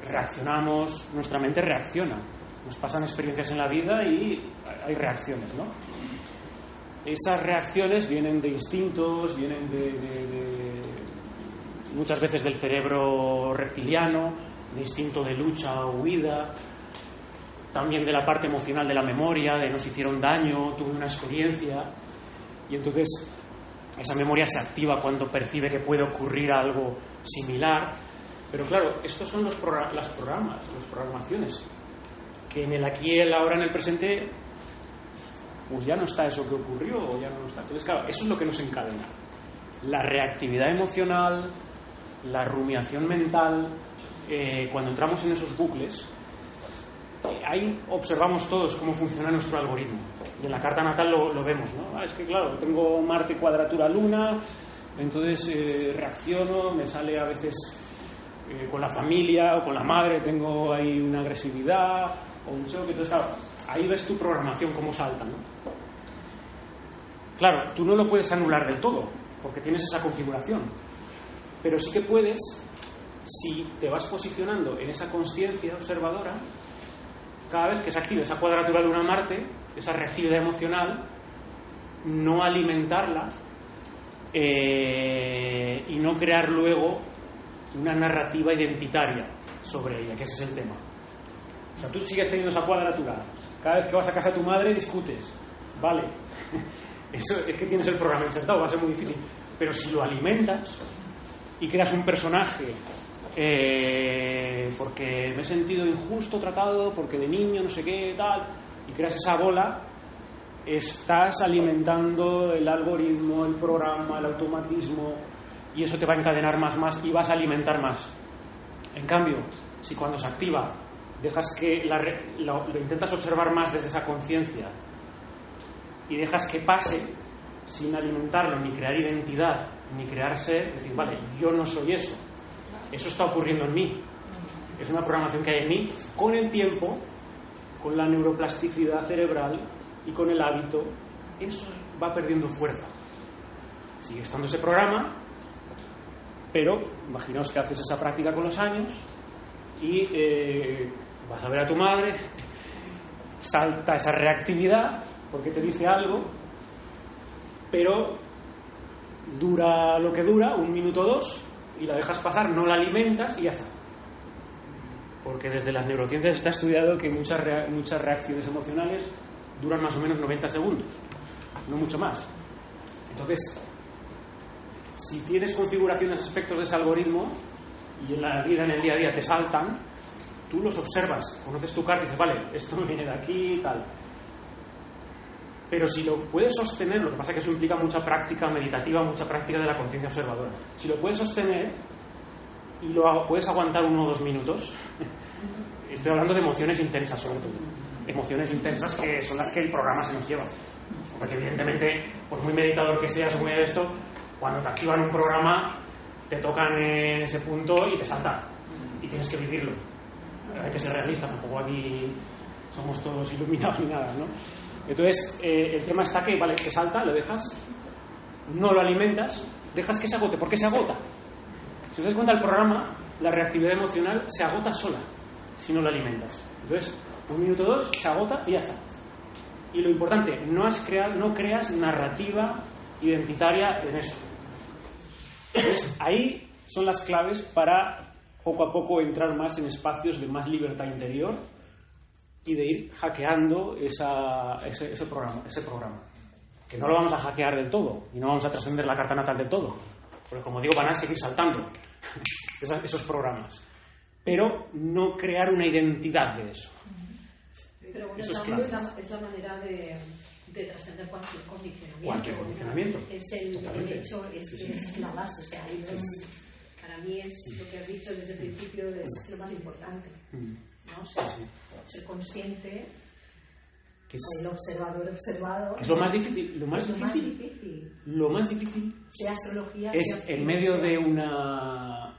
reaccionamos, nuestra mente reacciona, nos pasan experiencias en la vida y hay reacciones, ¿no? Esas reacciones vienen de instintos, vienen de muchas veces del cerebro reptiliano, de instinto de lucha o huida, también de la parte emocional de la memoria, de nos hicieron daño, tuve una experiencia, y entonces esa memoria se activa cuando percibe que puede ocurrir algo similar. Pero claro, estos son las programaciones, que en el aquí, el ahora, en el presente, pues ya no está eso que ocurrió, o ya no está. Entonces, claro, eso es lo que nos encadena. La reactividad emocional, la rumiación mental, cuando entramos en esos bucles, ahí observamos todos cómo funciona nuestro algoritmo. Y en la carta natal lo vemos, ¿no? Es que claro, tengo Marte cuadratura Luna, entonces reacciono, me sale a veces con la familia o con la madre, tengo ahí una agresividad o un choque. Entonces, claro, ahí ves tu programación cómo salta, ¿no? Claro, tú no lo puedes anular del todo, porque tienes esa configuración, pero sí que puedes, si te vas posicionando en esa consciencia observadora, cada vez que se active esa cuadratura Luna-Marte, esa reactividad emocional, no alimentarla y no crear luego una narrativa identitaria sobre ella, que ese es el tema. O sea, tú sigues teniendo esa cuadratura, cada vez que vas a casa de tu madre discutes, vale, eso es que tienes el programa insertado, va a ser muy difícil, pero si lo alimentas y creas un personaje porque me he sentido injusto tratado, porque de niño no sé qué, tal, y creas esa bola, estás alimentando el algoritmo, el programa, el automatismo, y eso te va a encadenar más y vas a alimentar más. En cambio, si cuando se activa dejas que lo intentas observar más desde esa conciencia y dejas que pase sin alimentarlo, ni crear identidad, ni crear ser, decir, vale, yo no soy eso, eso está ocurriendo en mí, es una programación que hay en mí, con el tiempo, con la neuroplasticidad cerebral y con el hábito, eso va perdiendo fuerza. Sigue estando ese programa, pero imaginaos que haces esa práctica con los años y vas a ver a tu madre, salta esa reactividad porque te dice algo, pero dura lo que dura, 1 minuto o 2, y la dejas pasar, no la alimentas y ya está. Porque desde las neurociencias está estudiado que muchas reacciones emocionales duran más o menos 90 segundos, no mucho más. Entonces, si tienes configuraciones, aspectos de ese algoritmo y en la vida, en el día a día te saltan, tú los observas, conoces tu carta y dices, vale, esto viene de aquí y tal. Pero si lo puedes sostener, lo que pasa es que eso implica mucha práctica meditativa, mucha práctica de la conciencia observadora. Si lo puedes sostener y puedes aguantar 1 o 2 minutos, estoy hablando de emociones intensas sobre todo, emociones intensas que son las que el programa se nos lleva. Porque evidentemente, por muy meditador que seas o muy de esto, cuando te activan un programa, te tocan en ese punto y te saltan. Y tienes que vivirlo. Hay que ser realista, tampoco aquí somos todos iluminados ni nada, ¿no? Entonces, el tema está que, vale, te salta, lo dejas, no lo alimentas, dejas que se agote. ¿Por qué se agota? Si os dais cuenta, el programa, la reactividad emocional, se agota sola si no lo alimentas. Entonces, 1 minuto o 2, se agota y ya está. Y lo importante, no creas narrativa identitaria en eso. Entonces, ahí son las claves para poco a poco entrar más en espacios de más libertad interior y de ir hackeando ese programa. Que no lo vamos a hackear del todo y no vamos a trascender la carta natal del todo, porque como digo, van a seguir saltando esos programas, pero no crear una identidad de eso. Pero bueno, eso es la manera de trascender cualquier condicionamiento. Cualquier condicionamiento. Es el hecho, es la base. O sea, para mí es lo que has dicho desde el principio, es lo más importante, ¿no? Ser consciente, que es el observador observado. Es lo más difícil. Lo más difícil sea astrología, es en medio de una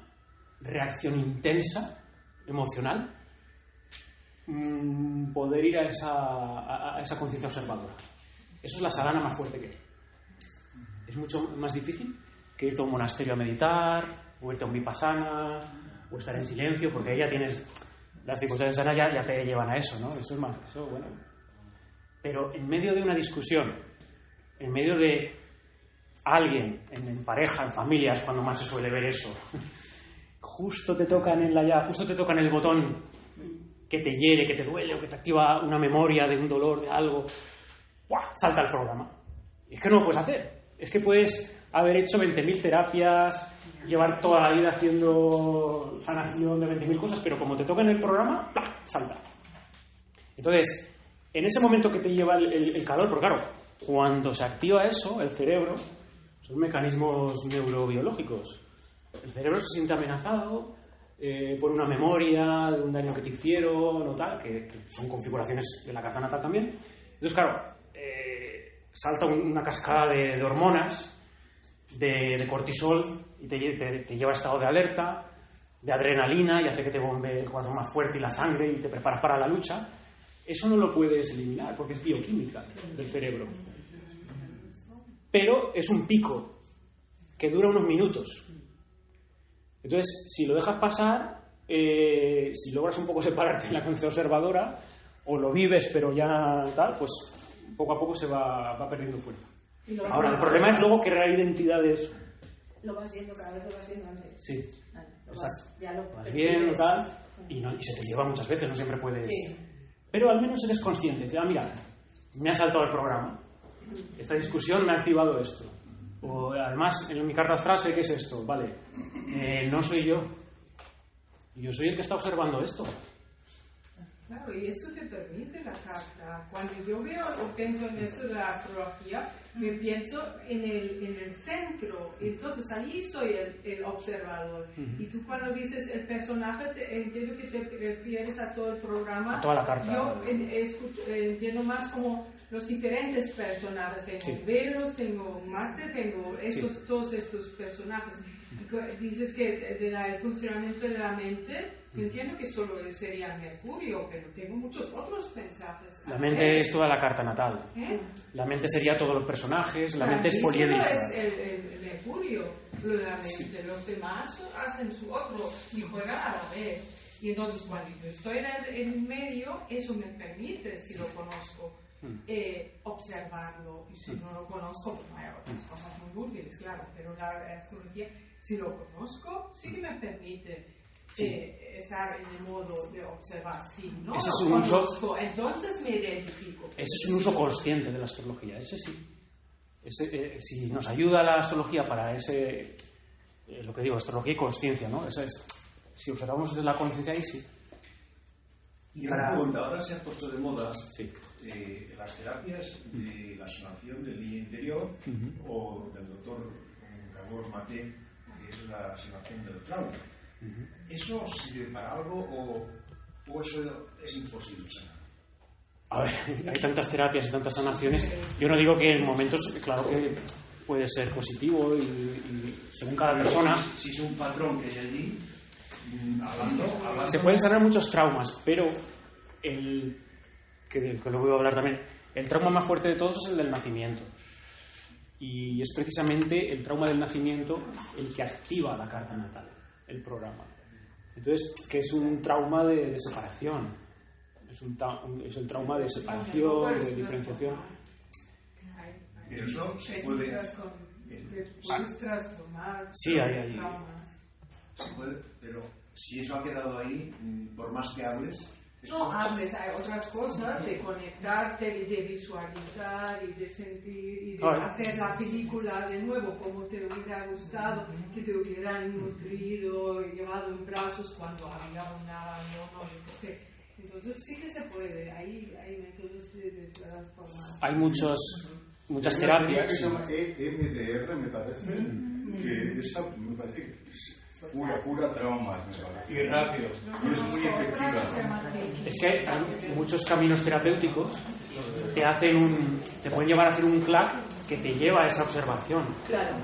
reacción intensa, emocional, poder ir a esa conciencia observadora. Eso es la sadhana más fuerte que hay. Es mucho más difícil que irte a un monasterio a meditar, o irte a un vipassana, o estar en silencio, porque ahí ya tienes las circunstancias sadhana, ya te llevan a eso, ¿no? Eso es más, eso, bueno. Pero en medio de una discusión, en medio de alguien, en pareja, en familia, es cuando más se suele ver eso. Justo te tocan en el botón que te hiere, que te duele, o que te activa una memoria de un dolor, de algo. ¡Buah! Salta el programa. Y es que no lo puedes hacer. Es que puedes haber hecho 20.000 terapias, llevar toda la vida haciendo sanación de 20.000 cosas, pero como te toca en el programa, ¡plá! Salta. Entonces, en ese momento que te lleva el calor, porque claro, cuando se activa eso, el cerebro, son mecanismos neurobiológicos. El cerebro se siente amenazado por una memoria de un daño que te hicieron o tal, que son configuraciones de la carta natal también. Entonces, claro, salta una cascada de hormonas, de cortisol, y te lleva a estado de alerta, de adrenalina, y hace que te bombee el corazón más fuerte y la sangre, y te preparas para la lucha. Eso no lo puedes eliminar, porque es bioquímica del cerebro. Pero es un pico que dura unos minutos. Entonces, si lo dejas pasar, si logras un poco separarte de la conciencia observadora, o lo vives pero ya tal, pues poco a poco se va perdiendo fuerza. Ahora, el problema es luego crear identidades. Lo vas viendo, cada vez lo vas viendo antes. Sí, exacto. Vas bien o tal, y se te lleva muchas veces, no siempre puedes. Sí. Pero al menos eres consciente. Dices, mira, me ha saltado el programa. Esta discusión me ha activado esto. O además, en mi carta astral sé qué es esto. Vale, no soy yo. Yo soy el que está observando esto. Claro, y eso te permite la carta. Cuando yo veo o pienso en eso de la astrología, me pienso en el centro. Entonces ahí soy el observador. Y tú cuando dices el personaje, entiendo que te refieres a todo el programa. A toda la carta. Yo entiendo más como los diferentes personajes. Tengo Venus, tengo Marte, tengo todos estos personajes. Dices que del funcionamiento de la mente, yo entiendo que solo sería Mercurio, pero tengo muchos otros mensajes. La mente es toda la carta natal. La mente sería todos los personajes, la mente es poliédrica. Solo es el Mercurio, lo de la mente. Los demás hacen su otro y juegan a la vez. Y entonces cuando yo estoy en medio, eso me permite, si lo conozco, observarlo. Y si no lo conozco, pues hay otras cosas muy útiles, claro, pero la astrología, si lo conozco, sí que me permite estar en el modo de observar. Si no ese lo conozco, entonces me identifico. Ese es un uso consciente de la astrología, ese sí. Si nos ayuda la astrología para ese, lo que digo, astrología y consciencia, ¿no? Eso es, si observamos desde la conciencia, ahí sí. Y una pregunta, ahora se ha puesto de moda las terapias de la sanación del niño interior o del doctor Gabor Maté, que es la sanación del trauma. ¿Eso sirve para algo o eso es imposible sanar? A ver, hay tantas terapias y tantas sanaciones. Yo no digo que en momentos, claro que puede ser positivo y según cada persona. Si es un patrón que hay allí, hablando. Se pueden sanar muchos traumas, pero que lo voy a hablar también, el trauma más fuerte de todos es el del nacimiento. Y es precisamente el trauma del nacimiento el que activa la carta natal, el programa. Entonces, que es un trauma de separación. Es el trauma de separación, de diferenciación. Pero eso se puede... Puedes transformar. Sí, hay. Se puede, pero si eso ha quedado ahí, por más que hables... No hables, hay otras cosas de conectarte y de visualizar y de sentir y de hacer la película de nuevo como te hubiera gustado, que te hubieran nutrido y llevado en brazos cuando había una yo qué sé. Entonces sí que se puede, hay métodos de transformar. Hay muchas terapias. Que se llama EMDR, me parece, que esa me parece que cura traumas, me parece. Y rápido. Y es muy efectiva. Es que hay muchos caminos terapéuticos te pueden llevar a hacer un clac que te lleva a esa observación. Claro.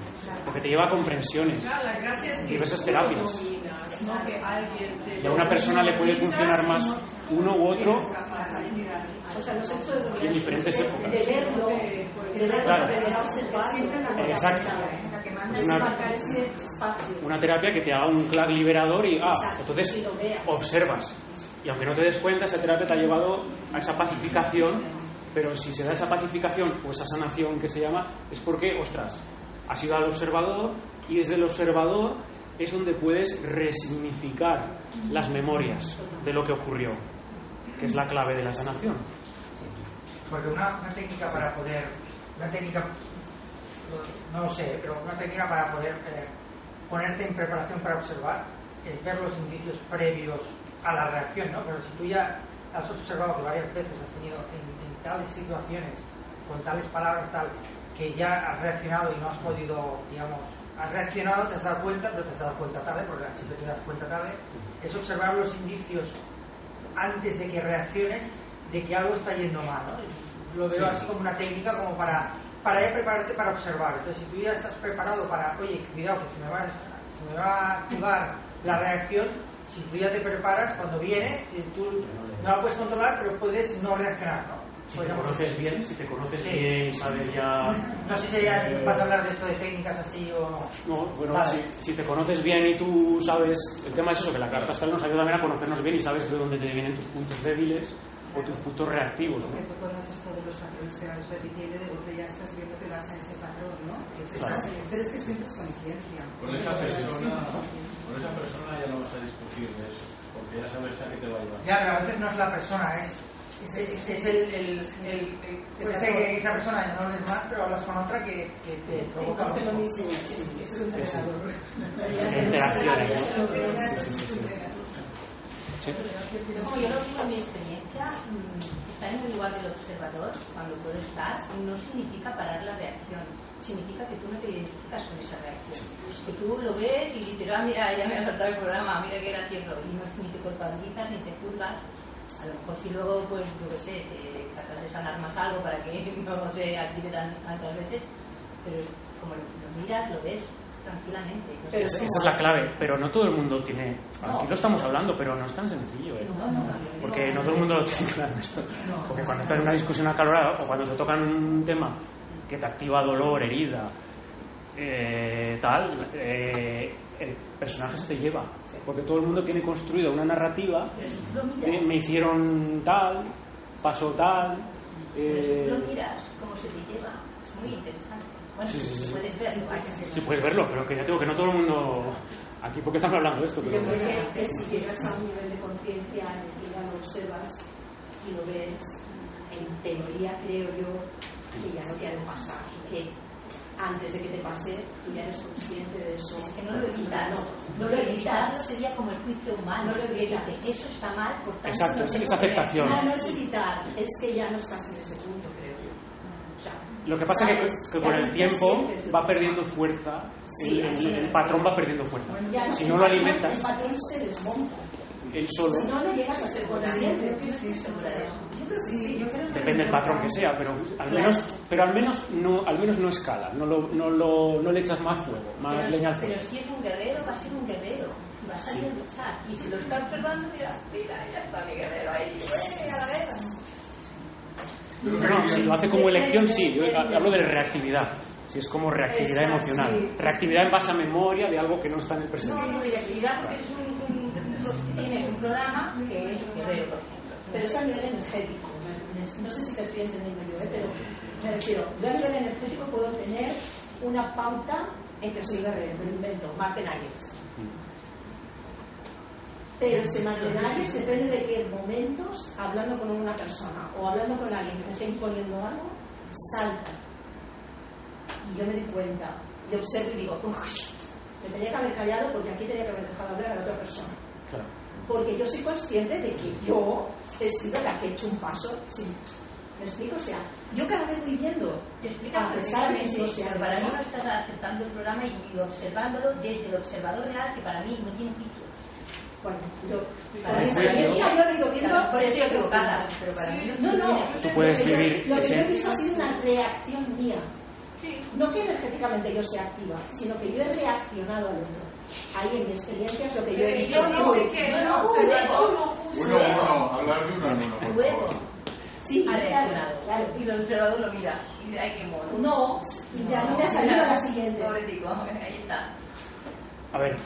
Porque te lleva a comprensiones. Claro, la gracia es que diversas terapias. no que alguien Y a una persona le puede funcionar más uno u otro O sea, los hechos en diferentes épocas. de verlo, Claro. aprender a observarlo. Exacto. Es marcar ese espacio. una terapia que te haga un clac liberador y Exacto, entonces y lo veas. observas. Y aunque no te des cuenta, esa terapia te ha llevado a esa pacificación, pero si se da esa pacificación o esa sanación que se llama, es porque, ostras, has ido al observador y desde el observador es donde puedes resignificar las memorias de lo que ocurrió, que es la clave de la sanación. Porque una técnica para poder, una técnica, no lo sé, pero una técnica para poder ponerte en preparación para observar es ver los indicios previos a la reacción, ¿no? Pero si tú ya has observado que varias veces has tenido en tales situaciones, con tales palabras, tal, que ya has reaccionado y no has podido, digamos, has reaccionado, te has dado cuenta, pero te has dado cuenta tarde, porque siempre te das cuenta tarde, es observar los indicios antes de que reacciones de que algo está yendo mal, ¿no? Lo veo así como una técnica como para ya prepararte para observar. Entonces, si tú ya estás preparado para, oye, cuidado que se me va a activar la reacción, si tú ya te preparas, cuando viene, tú no la puedes controlar, pero puedes no reaccionar, ¿no? Si te conoces bien, bien y sabes ya... No sé si ya vas a hablar de esto de técnicas así o no. No, bueno, vale. si te conoces bien y tú sabes... El tema es eso, que la carta astral nos ayuda también a conocernos bien y sabes de dónde te vienen tus puntos débiles o tus puntos reactivos, ¿no? Porque tú conoces todos los patrones que vas repitiendo y de golpe ya estás viendo que vas a ese patrón, ¿no? Claro. Pero es que siempre es conciencia. Con esa persona ya no vas a discutir de eso, porque ya sabes a qué te va a llevar. Ya, pero a veces no es la persona, es puede ser que esa persona ya no hables más, pero hablas con otra que te provoca lo mismo. Es el entrenador. Interacciones, ¿no? Sí. Como yo lo digo en mi experiencia, estar en el lugar del observador, cuando tú estás, no significa parar la reacción, significa que tú no te identificas con esa reacción. Que tú lo ves y dices, mira, ya me ha saltado el programa, mira qué gracioso, y no, ni te culpabilizas ni te juzgas. A lo mejor si luego, pues, yo qué sé, te tratas de sanar más algo para que no se active tantas veces, pero como lo miras, lo ves tranquilamente. Esa es la clave, pero no todo el mundo tiene... Aquí lo estamos hablando, pero no es tan sencillo, ¿eh? Porque no todo el mundo lo tiene claro esto. Porque cuando estás en una discusión acalorada o cuando te tocan un tema que te activa dolor, herida, el personaje se te lleva, porque todo el mundo tiene construida una narrativa de me hicieron tal, pasó tal. Pero si tú lo miras, cómo se te lleva, es muy interesante. Bueno, sí. puedes verlo. Sí, puedes verlo, pero que ya digo que no todo el mundo aquí, porque estamos hablando de esto. Pero... Yo creo que si llegas a un nivel de conciencia en el que ya lo observas y lo ves, en teoría creo yo que ya no te ha de pasar, que antes de que te pase tú ya eres consciente de eso. Es que no lo evitas. No lo evitas. Sería como el juicio humano. No lo evitas. Eso está mal, por tanto. Exacto, no es aceptación. No es evitar, es que ya no estás en ese punto, creo yo. O sea, lo que pasa es que con el tiempo va perdiendo fuerza, el patrón va perdiendo fuerza. Si no lo alimentas, el patrón se desmonta. Él solo. Si no llegas a ser consciente. Depende del patrón que sea, pero al menos no escala, no le echas más fuego, más leña al fuego. Pero si es un guerrero, va a ser un guerrero, va a salir a luchar. Y si lo está observando, mira, ya está mi guerrero ahí, a la guerra. No, si lo hace como elección, sí. Yo hablo de reactividad. Si es como reactividad emocional. Reactividad en base a memoria de algo que no está en el presente. No, reactividad porque tienes un programa que es un guerrero, por ejemplo. Pero es a nivel energético. No sé si te estoy entendiendo yo, pero me refiero, yo a nivel energético puedo tener una pauta en que soy guerrero, me lo invento, Marten Ayers. Pero ese Marten Ayers depende de qué momentos, hablando con una persona o hablando con alguien que me está imponiendo algo, salta. Y yo me doy cuenta, y observo y digo, me tenía que haber callado porque aquí tenía que haber dejado hablar a la otra persona. Claro. Porque yo soy consciente de que yo he sido la que he hecho un paso. Sí. ¿Me explico? O sea, yo cada vez voy viendo. Te explicas a pesar de que pero para mí no estás aceptando el programa y observándolo desde el observador real, que para mí no tiene juicio. Bueno, para mi experiencia yo lo he ido viendo. Por eso equivocada, pero para mí no. Tú puedes vivir. Lo que yo he visto ha sido una reacción mía. No que energéticamente yo sea activa, sino que yo he reaccionado al otro. Ahí en mi experiencia es lo que yo he dicho. Hablar de uno. Luego. Sí, ha reaccionado. Claro. Y el observador lo mira. Y dice, ay, qué mono. No, ya no me ha salido la siguiente. Pobretico, ahí está. A ver,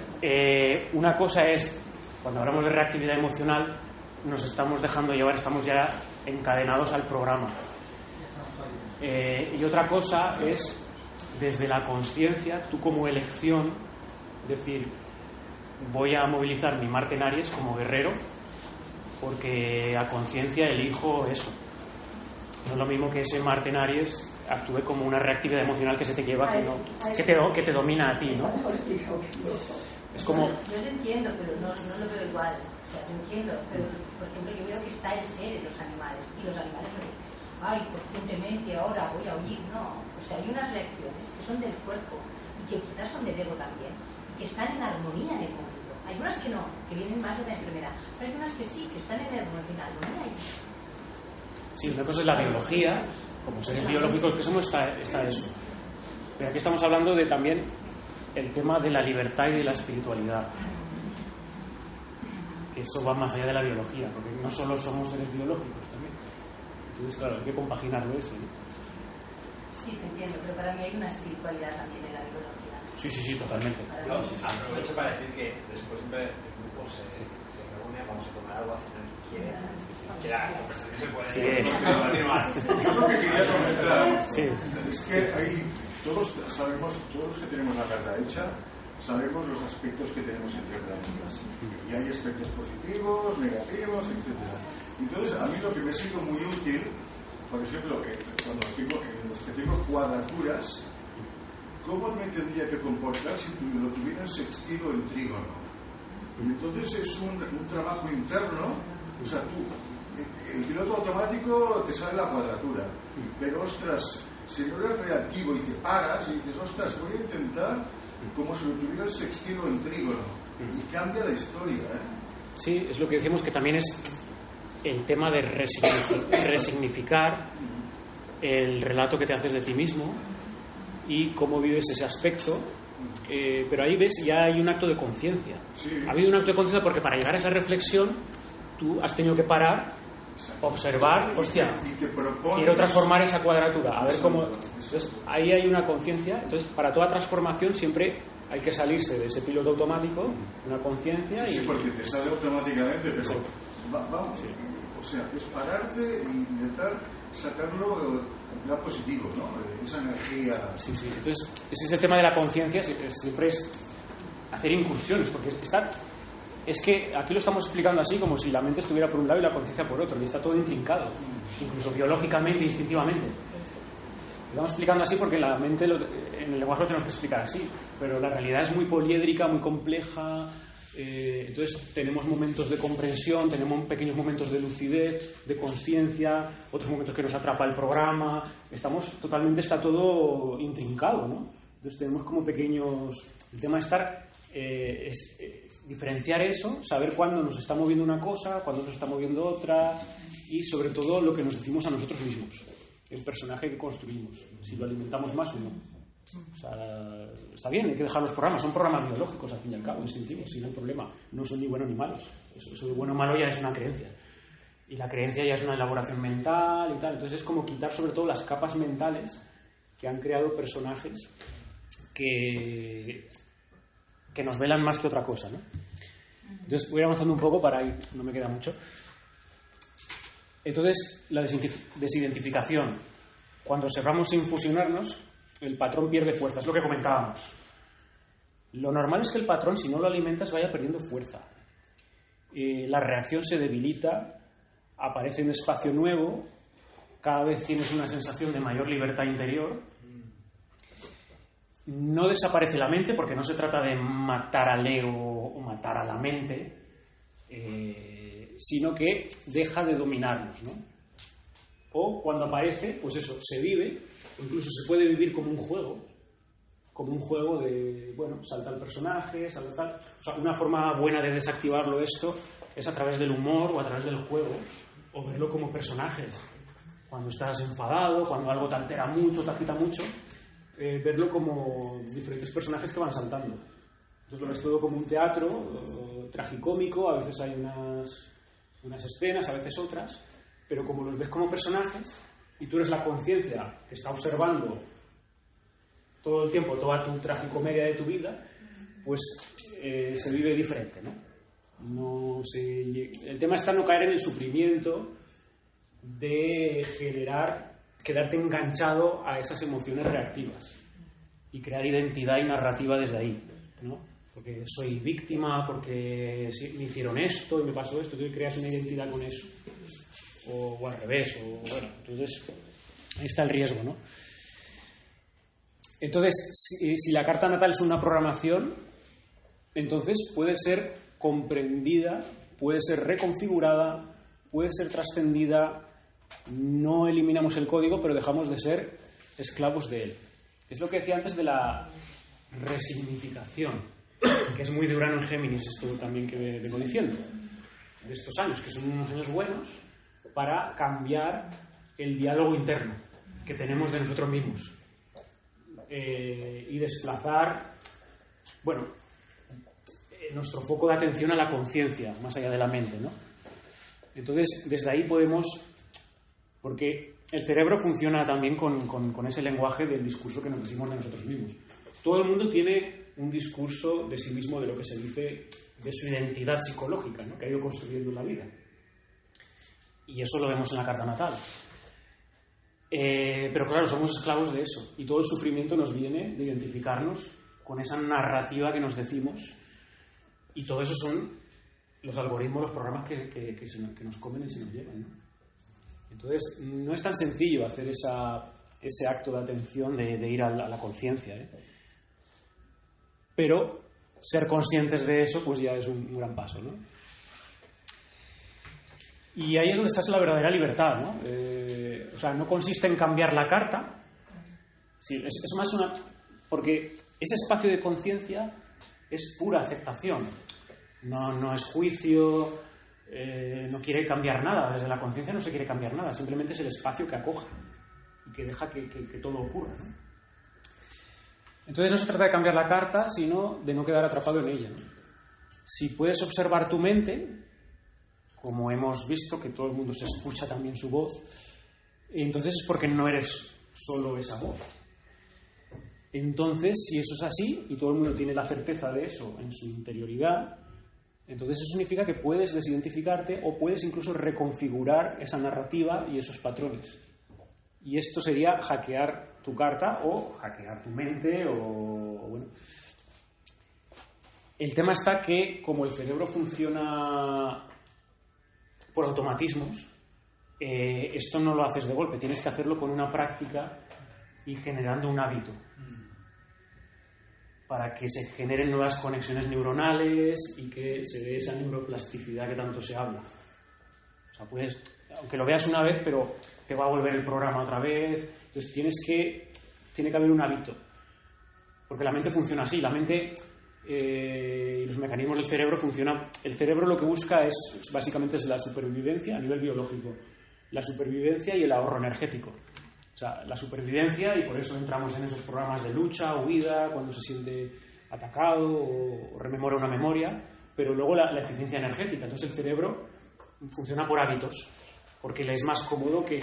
una cosa es, cuando hablamos de reactividad emocional, nos estamos dejando llevar, estamos ya encadenados al programa. Y otra cosa es, desde la conciencia, tú como elección, decir, voy a movilizar mi Marte en Aries como guerrero, porque a conciencia elijo eso. No es lo mismo que ese Marte en Aries actúe como una reactividad emocional que se te lleva, que te domina a ti, ¿no? Es como... Yo te entiendo, pero no lo veo igual. O sea, te entiendo, pero por ejemplo yo veo que está el ser en los animales, y los animales no dicen, ay, conscientemente ahora voy a huir, no. O sea, hay unas reacciones que son del cuerpo y que quizás son del ego también, y que están en armonía en el momento. Hay unas que no, que vienen más de la enfermedad, pero hay unas que sí, que están en armonía. Sí, una cosa es la biología, como seres biológicos que somos, está eso. Pero aquí estamos hablando de también el tema de la libertad y de la espiritualidad. Que eso va más allá de la biología, porque no solo somos seres biológicos también. Entonces, claro, hay que compaginarlo eso, ¿no? Sí, te entiendo, pero para mí hay una espiritualidad también en la biología. Sí, totalmente. No, aprovecho para decir que después siempre el grupo se reúne, vamos a comer algo, a cenar si quiere. La conversación se puede continuar. Yo lo que quería comentar es que hay todos los que tenemos la carta hecha, sabemos los aspectos que tenemos internamente. Y hay aspectos positivos, negativos, etc. Entonces, a mí lo que me ha sido muy útil, por ejemplo, cuando en los que tengo cuadraturas, ¿cómo me tendría que comportar si lo tuviera en sextilo en trígono? Y entonces es un trabajo interno, o sea, el piloto automático te sale la cuadratura, pero ostras, si no eres reactivo y te paras y dices, ostras, voy a intentar como si lo tuviera en sextilo en trígono, y cambia la historia, ¿eh? Sí, es lo que decimos, que también es el tema de resignificar el relato que te haces de ti mismo y cómo vives ese aspecto, pero ahí ves, ya hay un acto de conciencia. Ha habido un acto de conciencia porque para llegar a esa reflexión tú has tenido que parar, observar, hostia, quiero transformar esa cuadratura, a ver cómo... Entonces, ahí hay una conciencia. Entonces, para toda transformación siempre hay que salirse de ese piloto automático, una conciencia Sí, porque te sale automáticamente, pero vamos, o sea, es pararte e intentar sacarlo en plan positivo, ¿no? Esa energía... Sí. Entonces, ese tema de la conciencia siempre es hacer incursiones, porque es que aquí lo estamos explicando así, como si la mente estuviera por un lado y la conciencia por otro, y está todo intrincado, incluso biológicamente, instintivamente. Lo estamos explicando así porque la mente, en el lenguaje lo tenemos que explicar así, pero la realidad es muy poliédrica, muy compleja. Entonces tenemos momentos de comprensión, tenemos pequeños momentos de lucidez, de conciencia, otros momentos que nos atrapa el programa. Está todo intrincado, ¿no? Entonces tenemos como pequeños... El tema de estar es diferenciar eso, saber cuándo nos está moviendo una cosa, cuándo nos está moviendo otra, y sobre todo lo que nos decimos a nosotros mismos, el personaje que construimos, si lo alimentamos más o no. O sea, está bien, hay que dejar los programas, son programas biológicos al fin y al cabo, instintivos, si no hay problema, no son ni buenos ni malos. Eso de bueno o malo ya es una creencia, y la creencia ya es una elaboración mental y tal. Entonces es como quitar sobre todo las capas mentales que han creado personajes que nos velan más que otra cosa, ¿no? Entonces voy avanzando un poco para ir, no me queda mucho. Entonces, la desidentificación. Cuando cerramos sin fusionarnos, el patrón pierde fuerza, es lo que comentábamos. Lo normal es que el patrón, si no lo alimentas, vaya perdiendo fuerza. La reacción se debilita, aparece un espacio nuevo, cada vez tienes una sensación de mayor libertad interior. No desaparece la mente, porque no se trata de matar al ego o matar a la mente, sino que deja de dominarnos, ¿no? O cuando aparece, pues eso, se vive, o incluso se puede vivir como un juego de, bueno, salta el personaje, salta tal. O sea, una forma buena de desactivarlo esto es a través del humor o a través del juego, o verlo como personajes. Cuando estás enfadado, cuando algo te altera mucho, te agita mucho, verlo como diferentes personajes que van saltando. Entonces lo ves todo como un teatro tragicómico, a veces hay unas escenas, a veces otras, pero como los ves como personajes y tú eres la conciencia que está observando todo el tiempo toda tu tragicomedia de tu vida, pues se vive diferente, ¿no? El tema está en no caer en el sufrimiento de quedarte enganchado a esas emociones reactivas y crear identidad y narrativa desde ahí, ¿no? Porque soy víctima, porque me hicieron esto y me pasó esto, tú creas una identidad con eso, o al revés, bueno, entonces ahí está el riesgo, ¿no? Entonces, si la carta natal es una programación, entonces puede ser comprendida, puede ser reconfigurada, puede ser trascendida. No eliminamos el código, pero dejamos de ser esclavos de él. Es lo que decía antes de la resignificación, que es muy de Urano en Géminis, esto también que vengo diciendo, de estos años, que son unos años buenos para cambiar el diálogo interno que tenemos de nosotros mismos y desplazar, nuestro foco de atención a la conciencia, más allá de la mente, ¿no? Entonces, desde ahí podemos... Porque el cerebro funciona también con ese lenguaje del discurso que nos decimos de nosotros mismos. Todo el mundo tiene un discurso de sí mismo, de lo que se dice, de su identidad psicológica, ¿no? Que ha ido construyendo en la vida. Y eso lo vemos en la carta natal. Pero claro, somos esclavos de eso. Y todo el sufrimiento nos viene de identificarnos con esa narrativa que nos decimos. Y todo eso son los algoritmos, los programas que nos comen y se nos llevan, ¿no? Entonces, no es tan sencillo hacer ese acto de atención, de ir a la conciencia, ¿eh? Pero ser conscientes de eso, pues ya es un gran paso, ¿no? Y ahí es donde está la verdadera libertad, ¿no? O sea, no consiste en cambiar la carta. Sí, es más porque ese espacio de conciencia es pura aceptación. No es juicio, no quiere cambiar nada. Desde la conciencia no se quiere cambiar nada. Simplemente es el espacio que acoge y que deja que todo ocurra, ¿no? Entonces no se trata de cambiar la carta, sino de no quedar atrapado en ella, ¿no? Si puedes observar tu mente, como hemos visto, que todo el mundo se escucha también su voz, entonces es porque no eres solo esa voz. Entonces, si eso es así, y todo el mundo tiene la certeza de eso en su interioridad, entonces eso significa que puedes desidentificarte o puedes incluso reconfigurar esa narrativa y esos patrones. Y esto sería hackear tu carta o hackear tu mente o bueno. El tema está que, como el cerebro funciona por automatismos, esto no lo haces de golpe, tienes que hacerlo con una práctica y generando un hábito para que se generen nuevas conexiones neuronales y que se dé esa neuroplasticidad que tanto se habla. O sea, puedes, aunque lo veas una vez, pero te va a volver el programa otra vez. Entonces tiene que haber un hábito, porque la mente funciona así. La mente y los mecanismos del cerebro funcionan. El cerebro lo que busca básicamente es la supervivencia a nivel biológico, la supervivencia y el ahorro energético. O sea, la supervivencia, y por eso entramos en esos programas de lucha, huida, cuando se siente atacado o rememora una memoria, pero luego la eficiencia energética. Entonces el cerebro funciona por hábitos, porque le es más cómodo que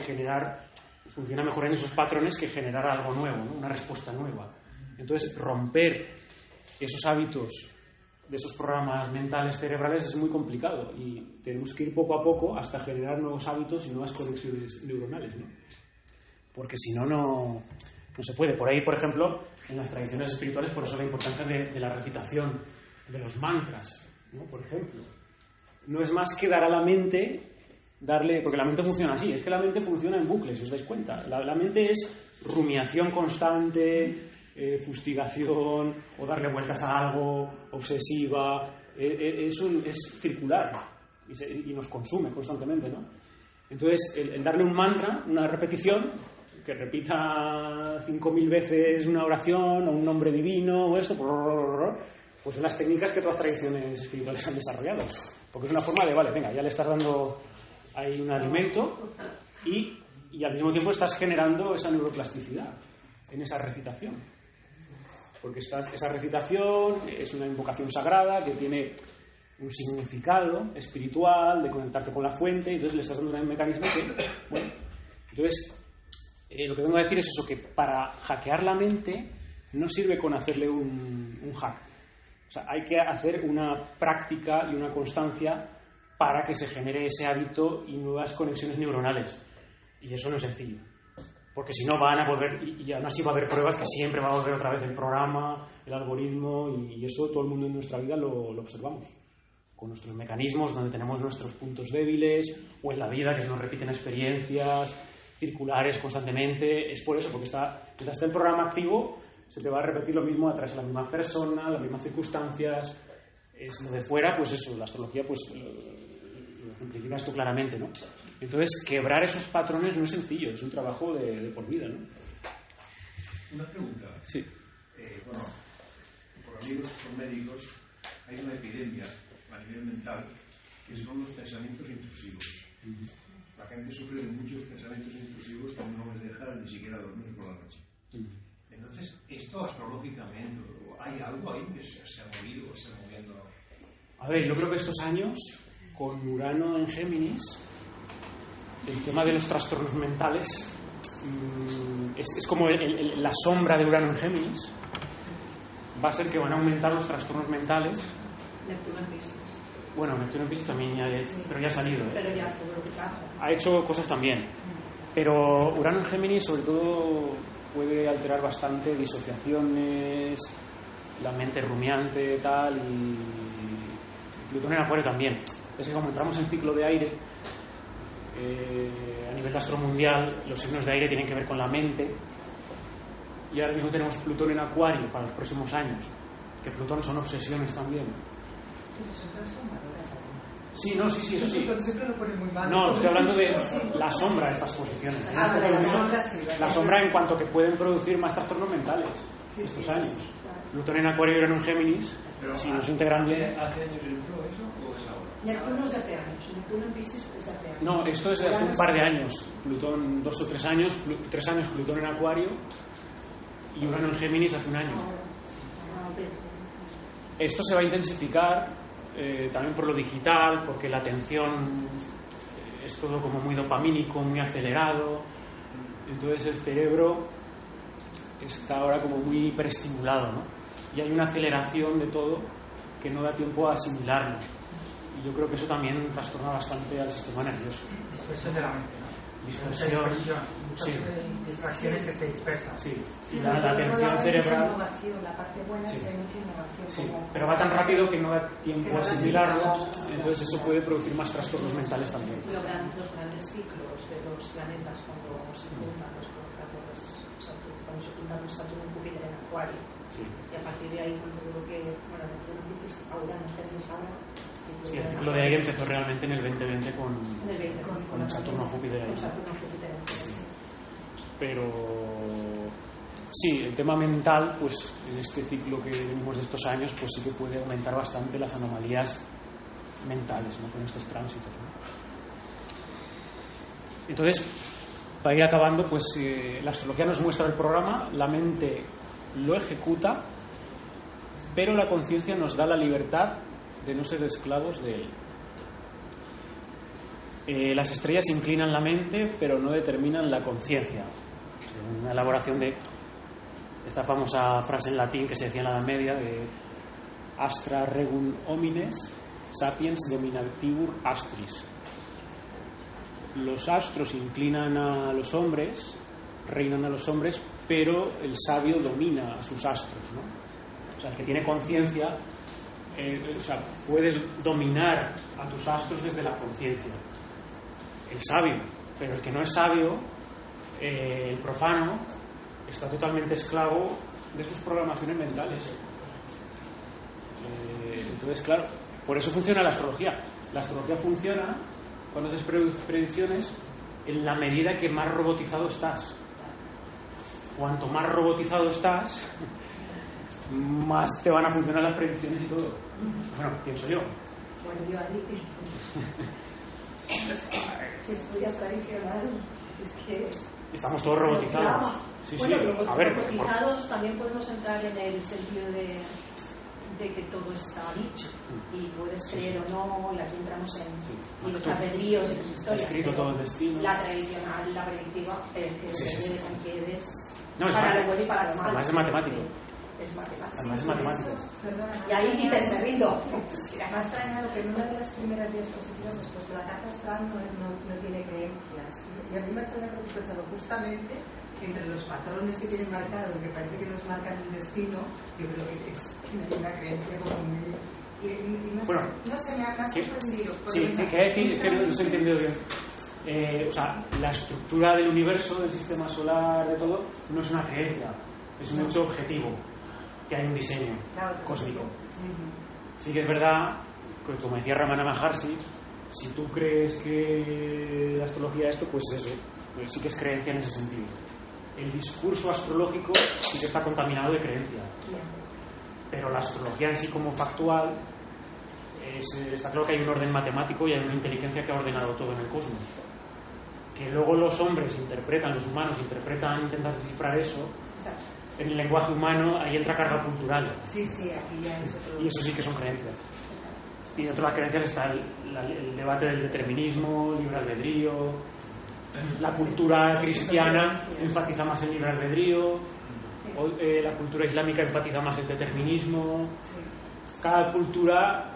funciona mejor en esos patrones que generar algo nuevo, ¿no? Una respuesta nueva. Entonces romper esos hábitos de esos programas mentales cerebrales es muy complicado y tenemos que ir poco a poco hasta generar nuevos hábitos y nuevas conexiones neuronales, ¿no? Porque si no se puede. Por ahí, por ejemplo, en las tradiciones espirituales, por eso la importancia de la recitación de los mantras, ¿no? Por ejemplo, no es más que dar a la mente, porque la mente funciona así, es que la mente funciona en bucles, si os dais cuenta. La mente es rumiación constante, fustigación, o darle vueltas a algo, obsesiva, es circular y nos consume constantemente, ¿no? Entonces, el darle un mantra, una repetición, que repita 5.000 veces una oración o un nombre divino o esto, pues son las técnicas que todas las tradiciones espirituales han desarrollado, porque es una forma de, venga, ya le estás dando ahí un alimento y al mismo tiempo estás generando esa neuroplasticidad. en esa recitación. Porque esa recitación es una invocación sagrada que tiene un significado espiritual de conectarte con la fuente, y entonces le estás dando un mecanismo que, bueno, entonces lo que vengo a decir es eso, que para hackear la mente no sirve con hacerle un hack. O sea, hay que hacer una práctica y una constancia para que se genere ese hábito y nuevas conexiones neuronales. Y eso no es sencillo. Porque si no van a volver, y aún así va a haber pruebas que siempre va a volver otra vez el programa, el algoritmo, y eso todo el mundo en nuestra vida lo observamos. Con nuestros mecanismos, donde tenemos nuestros puntos débiles, o en la vida que se nos repiten experiencias circulares constantemente. Es por eso, porque mientras esté el programa activo, se te va a repetir lo mismo a través de la misma persona, las mismas circunstancias. Es lo de fuera, pues eso, la astrología pues lo ejemplifica esto claramente, ¿no? Entonces, quebrar esos patrones no es sencillo, es un trabajo de por vida, ¿no? Una pregunta. Sí. Bueno, por amigos que son médicos, hay una epidemia a nivel mental que son los pensamientos intrusivos. La gente sufre de muchos pensamientos intrusivos que no les dejan ni siquiera dormir por la noche. Entonces, esto astrológicamente, ¿hay algo ahí que se ha movido o se está moviendo? A ver, yo creo que estos años, con Urano en Géminis, el tema de los trastornos mentales es como la sombra de Urano en Géminis. Va a ser que van a aumentar los trastornos mentales. Neptuno en Piscis. Bueno, Neptuno en Piscis también pero ya ha salido. Pero ya fue. Ha hecho cosas también. Pero Urano en Géminis, sobre todo, puede alterar bastante disociaciones, la mente rumiante, tal, y Plutón en Acuario también. Es que como entramos en ciclo de aire, a nivel astromundial, los signos de aire tienen que ver con la mente, y ahora mismo tenemos Plutón en Acuario para los próximos años, que Plutón son obsesiones también. Pero son transformadoras, además. Sí, no, sí, eso sí. Siempre lo pone muy mal. No, estoy hablando de la sombra de estas posiciones. La sombra en cuanto que pueden producir más trastornos mentales estos años. Plutón en Acuario y Urano en Géminis, si no se integran bien. ¿Hace años entró eso o es ahora? Neptuno es de hace años. Neptuno en Piscis es de hace años. No, esto es hace un par de años. Plutón, 2 o 3 años, 3 años Plutón en Acuario y Urano en Géminis hace un año. Esto se va a intensificar también por lo digital, porque la atención es todo como muy dopamínico, muy acelerado. Entonces el cerebro está ahora como muy hiperestimulado, ¿no? Y hay una aceleración de todo que no da tiempo a asimilarlo. Y yo creo que eso también trastorna bastante al sistema nervioso. Dispersión de la mente, ¿no? Dispersión. Muchas distracciones que se dispersan. Sí. Y la atención cerebral. La parte buena es que hay mucha innovación. Sí, pero va tan rápido que no da tiempo a asimilarlo, entonces eso puede producir más trastornos mentales también. Los grandes ciclos de los planetas cuando se juntan los planetas, cuando se juntan los Saturno y Júpiter en Acuario. Sí. Y a partir de ahí, cuando creo que, bueno, Neptuno en Piscis, ahora en Géminis ahora. Sí, el ciclo de aire empezó realmente en el 2020 con Saturno Júpiter ahí. Pero sí, el tema mental, pues en este ciclo que venimos de estos años, pues sí que puede aumentar bastante las anomalías mentales, ¿no? Con estos tránsitos, ¿no? Entonces, para ir acabando, pues la astrología nos muestra el programa, la mente lo ejecuta, pero la conciencia nos da la libertad de no ser esclavos de él. Las estrellas inclinan la mente, pero no determinan la conciencia. Una elaboración de esta famosa frase en latín que se decía en la Edad Media de astra regum homines sapiens dominatibur astris. Los astros inclinan a los hombres, reinan a los hombres, pero el sabio domina a sus astros, ¿no? O sea, el que tiene conciencia, o sea, puedes dominar a tus astros desde la conciencia. El sabio, pero el que no es sabio, el profano, está totalmente esclavo de sus programaciones mentales. Entonces, claro, por eso funciona la astrología. La astrología funciona cuando haces predicciones en la medida que más robotizado estás. Cuanto más robotizado estás, más te van a funcionar las predicciones y todo. Bueno, pienso yo. Bueno, yo ahí si estudias tradicional Es que estamos todos robotizados. Sí, bueno, sí. A ver, robotizados también podemos entrar en el sentido de que todo está dicho y puedes creer o no, y aquí entramos en los albedríos y las historias. Escrito todo el destino. La tradicional, la predictiva, que quedes no, para lo bueno y para lo malo. Además es matemático. Es matemático. Además es matemático. Y ahí dices, me rindo. Me ha extrañado que en una de las primeras diapositivas has puesto la carta astral no tiene creencias. Y a mí me ha extrañado porque he pensado justamente entre los patrones que tienen marcado, que parece que nos marcan el destino, yo creo que es una creencia como muy... Bueno, no sé, me ha sorprendido. Sí, ¿qué decir? Es que no se ha entendido bien. O sea, la estructura del universo, del sistema solar, de todo, no es una creencia, es un hecho objetivo, que hay un diseño cósmico. Sí que es verdad, que, como decía Ramana Maharshi, si tú crees que la astrología es esto, pues eso, pues sí que es creencia en ese sentido. El discurso astrológico sí que está contaminado de creencia, pero la astrología en sí como factual está claro que hay un orden matemático y hay una inteligencia que ha ordenado todo en el cosmos. Que luego los hombres interpretan, los humanos intentan descifrar eso. En el lenguaje humano ahí entra carga cultural. Sí, aquí ya es otro... Y eso sí que son creencias. Y dentro de las creencias está el debate del determinismo, libre albedrío. La cultura cristiana enfatiza más el libre albedrío, la cultura islámica enfatiza más el determinismo. Cada cultura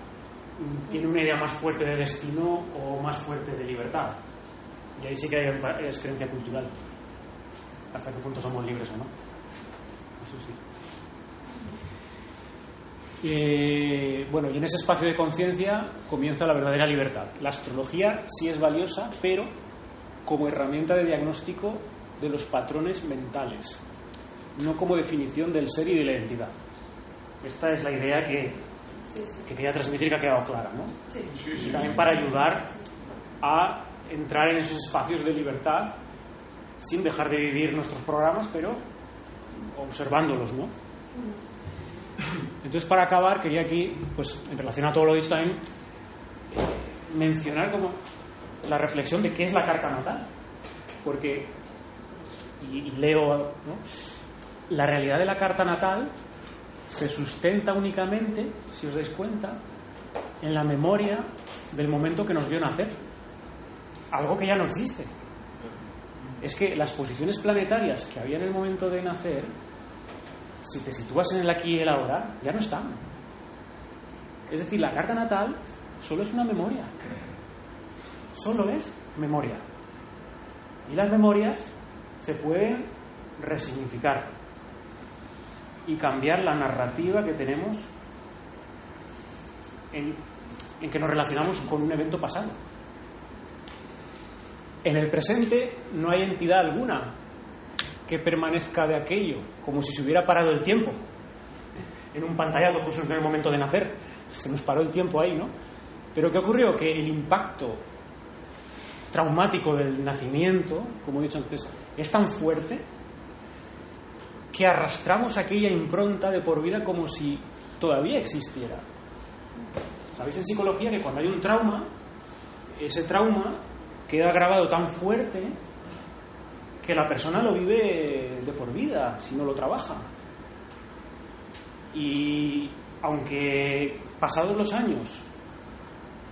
tiene una idea más fuerte de destino o más fuerte de libertad. Y ahí sí que es creencia cultural. Hasta qué punto somos libres o no. Eso sí. Bueno, y en ese espacio de conciencia comienza la verdadera libertad. La astrología sí es valiosa, pero como herramienta de diagnóstico de los patrones mentales, no como definición del ser y de la identidad. Esta es la idea que quería transmitir y que ha quedado clara, ¿no? Y también para ayudar a entrar en esos espacios de libertad sin dejar de vivir nuestros programas, pero observándolos, ¿no? Entonces, para acabar, quería aquí, pues en relación a todo lo dicho también, mencionar como la reflexión de qué es la carta natal, porque y leo, ¿no? La realidad de la carta natal se sustenta únicamente, si os dais cuenta, en la memoria del momento que nos vio nacer, algo que ya no existe. Es que las posiciones planetarias que había en el momento de nacer, si te sitúas en el aquí y el ahora, ya no están. Es decir, la carta natal solo es una memoria. Solo es memoria. Y las memorias se pueden resignificar y cambiar la narrativa que tenemos en que nos relacionamos con un evento pasado. En el presente no hay entidad alguna que permanezca de aquello, como si se hubiera parado el tiempo. En un pantallazo justo en el momento de nacer, se nos paró el tiempo ahí, ¿no? Pero ¿qué ocurrió? Que el impacto traumático del nacimiento, como he dicho antes, es tan fuerte que arrastramos aquella impronta de por vida como si todavía existiera. ¿Sabéis en psicología que cuando hay un trauma, ese trauma queda grabado tan fuerte que la persona lo vive de por vida si no lo trabaja? Y aunque pasados los años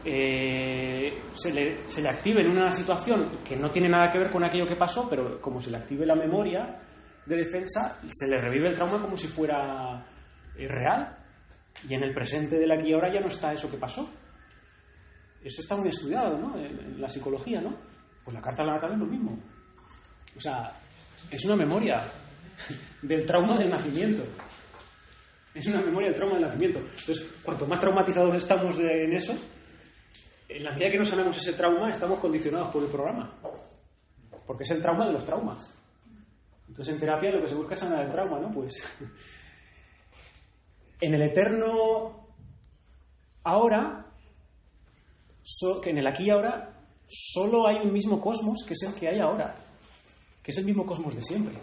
se le active en una situación que no tiene nada que ver con aquello que pasó, pero como se le active la memoria de defensa, se le revive el trauma como si fuera real, y en el presente del aquí y ahora ya no está eso que pasó. Eso está muy estudiado, ¿no? En la psicología, ¿no? Pues la carta natal es lo mismo. O sea, es una memoria del trauma del nacimiento. Es una memoria del trauma del nacimiento. Entonces, cuanto más traumatizados estamos en eso, en la medida que no sanamos ese trauma, estamos condicionados por el programa. Porque es el trauma de los traumas. Entonces, en terapia lo que se busca es sanar el trauma, ¿no? Pues en el eterno ahora, que en el aquí y ahora, solo hay un mismo cosmos, que es el que hay ahora, que es el mismo cosmos de siempre,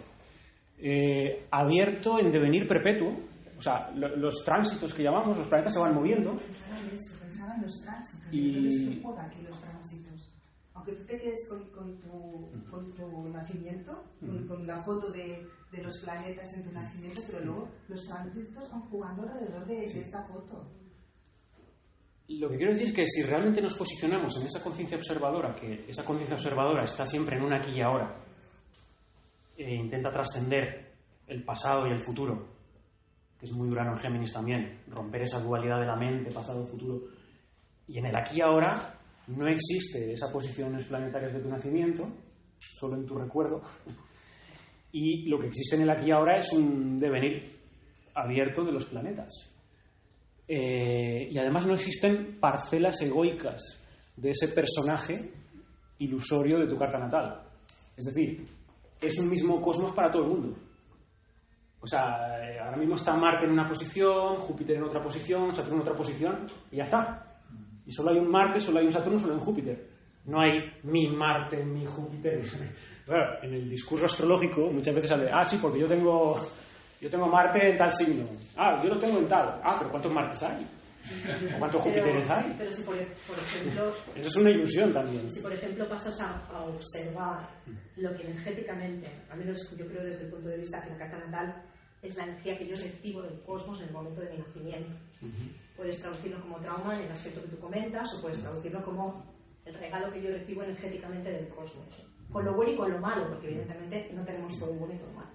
abierto en devenir perpetuo. O sea, los tránsitos que llamamos, los planetas se van moviendo. Pensaba en los tránsitos. Y entonces, ¿qué juega aquí los tránsitos? aunque tú te quedes con tu nacimiento, con la foto de los planetas en tu nacimiento, pero luego los tránsitos van jugando alrededor de esta foto. Lo que quiero decir es que si realmente nos posicionamos en esa conciencia observadora, que esa conciencia observadora está siempre en un aquí y ahora, e intenta trascender el pasado y el futuro, que es muy Urano en Géminis también, romper esa dualidad de la mente, pasado-futuro, y en el aquí y ahora no existe esa posiciones planetarias de tu nacimiento, solo en tu recuerdo, y lo que existe en el aquí y ahora es un devenir abierto de los planetas. Y además no existen parcelas egoicas de ese personaje ilusorio de tu carta natal. Es decir, es un mismo cosmos para todo el mundo. O sea, ahora mismo está Marte en una posición, Júpiter en otra posición, Saturno en otra posición, y ya está. Y solo hay un Marte, solo hay un Saturno, solo hay un Júpiter. No hay mi Marte, mi Júpiter. Claro, en el discurso astrológico muchas veces sale, sí, porque yo tengo Marte en tal signo. Yo lo tengo en tal. Pero ¿cuántos Martes hay? ¿O cuántos Júpiteres hay? Pero si por ejemplo... Eso es una ilusión también. Si por ejemplo pasas a observar lo que energéticamente, al menos yo creo desde el punto de vista que la carta natal es la energía que yo recibo del cosmos en el momento de mi nacimiento. Puedes traducirlo como trauma en el aspecto que tú comentas, o puedes traducirlo como el regalo que yo recibo energéticamente del cosmos. Con lo bueno y con lo malo, porque evidentemente no tenemos todo bueno y todo malo.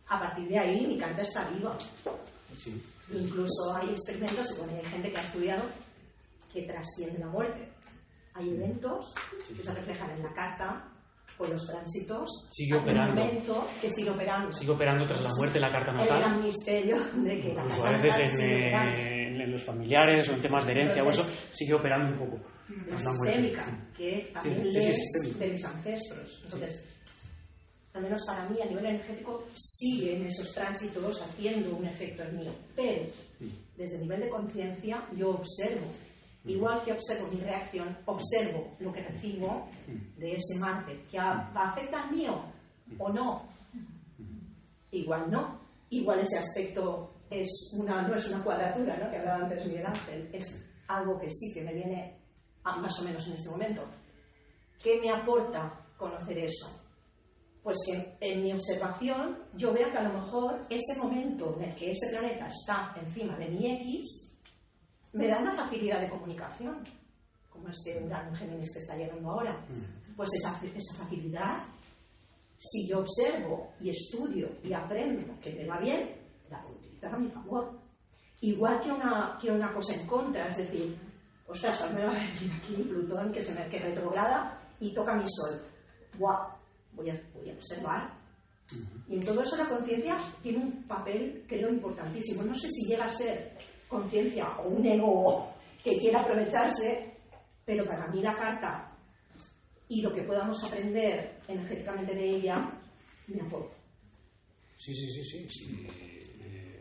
A partir de ahí mi carta está viva. Sí. Incluso hay experimentos, hay gente que ha estudiado que trasciende la muerte. Hay eventos que se reflejan en la carta, con los tránsitos, sigue operando. Un momento que sigue operando. Sigue operando tras la muerte la carta natal. El gran misterio de que incluso la a veces en los familiares o en temas de herencia o eso, sigue operando un poco. La sistémica, que también lees de mis ancestros. Entonces, al menos para mí, a nivel energético, siguen esos tránsitos haciendo un efecto en mí. Pero, desde el nivel de conciencia, yo observo. Igual que observo mi reacción, observo lo que recibo de ese Marte, que afecta al mío o no. Igual no. Igual ese aspecto no es una cuadratura, ¿no? Que hablaba antes Miguel Ángel. Es algo que sí que me viene más o menos en este momento. ¿Qué me aporta conocer eso? Pues que en mi observación yo vea que a lo mejor ese momento en el que ese planeta está encima de mi X me da una facilidad de comunicación, como este Urano en Géminis que está llegando ahora. Pues esa facilidad, si yo observo y estudio y aprendo que me va bien, la puedo utilizar a mi favor. Igual que una cosa en contra, es decir, ostras, ahora me va a venir aquí Plutón que retrograda y toca mi Sol. ¡Guau! Voy a observar. Y en todo eso la conciencia tiene un papel, creo, importantísimo. No sé si llega a ser conciencia o un ego que quiera aprovecharse, pero para mí la carta y lo que podamos aprender energéticamente de ella me aporta. Sí.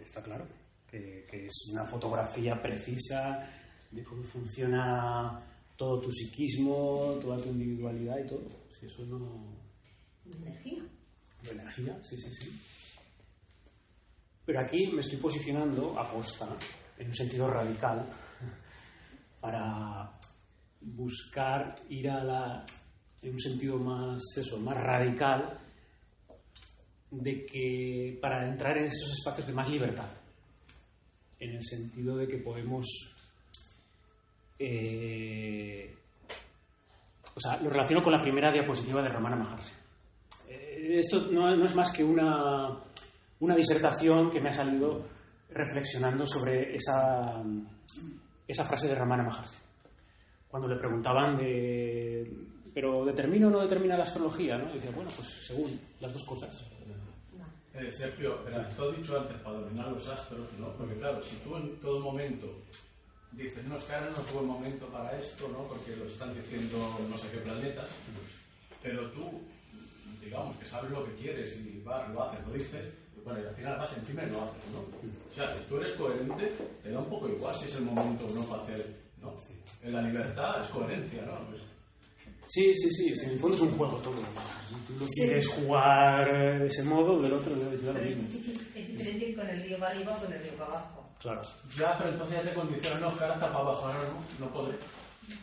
Está claro que es una fotografía precisa de cómo funciona todo tu psiquismo, toda tu individualidad y todo. Si eso no... Energía. De energía, sí. Pero aquí me estoy posicionando a posta, en un sentido radical, para buscar ir en un sentido más radical, de que para entrar en esos espacios de más libertad, en el sentido de que podemos lo relaciono con la primera diapositiva de Ramana Maharshi. Esto no es más que una disertación que me ha salido reflexionando sobre esa frase de Ramana Maharshi. Cuando le preguntaban ¿pero determina o no determina la astrología? ¿No? Y decía, bueno, pues según las dos cosas. Sergio, tú has dicho antes para dominar los astros, ¿no? Porque claro, si tú en todo momento dices, no, es que ahora no es buen momento para esto, ¿no? Porque lo están diciendo no sé qué planetas, pero tú, digamos, que sabes lo que quieres y lo haces, lo dices, bueno, y al final vas encima y lo haces, ¿no? O sea, si tú eres coherente, te da un poco igual si es el momento o no para hacer, ¿no? En la libertad es coherencia, ¿no? Pues, sí, en el fondo es un juego todo. Si tú lo quieres jugar de ese modo, del otro debe decir lo mismo. Es diferente con el río para arriba o con el río para abajo. Claro. Ya, pero entonces ya te condiciona, no, que ahora está para abajo, no podré.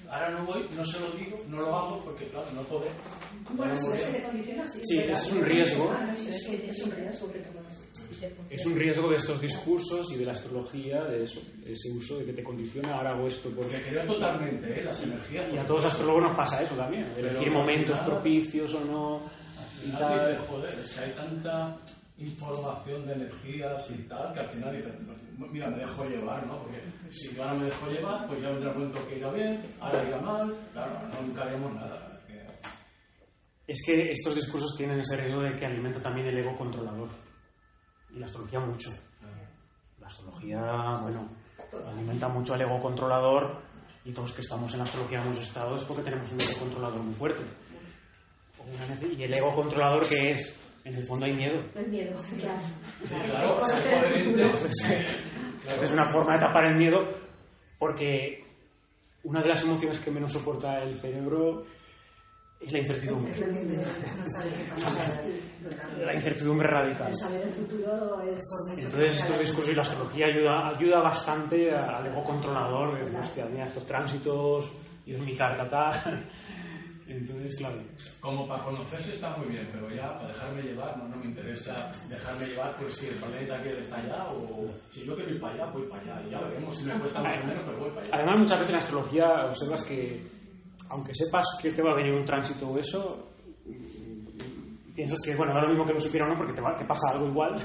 ahora no voy, no se lo digo, no lo hago porque, claro, no puedo. Bueno, si se te condiciona, sí. Sí, ese es un riesgo. Es un riesgo que tomas. Es un riesgo de estos discursos y de la astrología, de eso, ese uso de que te condiciona, ahora hago esto porque... Que creo totalmente, las energías... Y a todos los astrólogos nos pasa eso también, de elegir momentos propicios o no... Y tal. Dice, joder, es que hay tanta información de energías y tal, que al final dices, mira, me dejo llevar, ¿no? Porque si yo ahora me dejo llevar, pues ya vendrá un momento que irá bien, ahora irá mal, claro, nunca haremos nada. Es que estos discursos tienen ese riesgo de que alimenta también el ego controlador. Y la astrología mucho. La astrología, bueno, alimenta mucho el ego controlador, y todos que estamos en la astrología hemos estado es porque tenemos un ego controlador muy fuerte. Y el ego controlador, ¿qué es? En el fondo hay miedo. El miedo, claro. Sí, claro, es una forma de tapar el miedo, porque una de las emociones que menos soporta el cerebro es la incertidumbre. La incertidumbre radical. Saber el futuro es... Entonces estos discursos y la astrología ayuda bastante al ego controlador, de hostia, mira, estos tránsitos, y es mi carta tal. Entonces, claro. Como para conocerse está muy bien, pero ya para dejarme llevar no me interesa dejarme llevar, pues si el planeta quiere estar allá, o si yo quiero ir para allá, voy para allá, y ya veremos si me cuesta más o menos, pero voy para allá. Además, muchas veces en la astrología observas que, aunque sepas que te va a venir un tránsito o eso, piensas que, bueno, da lo mismo que lo supiera o no, porque te pasa algo igual.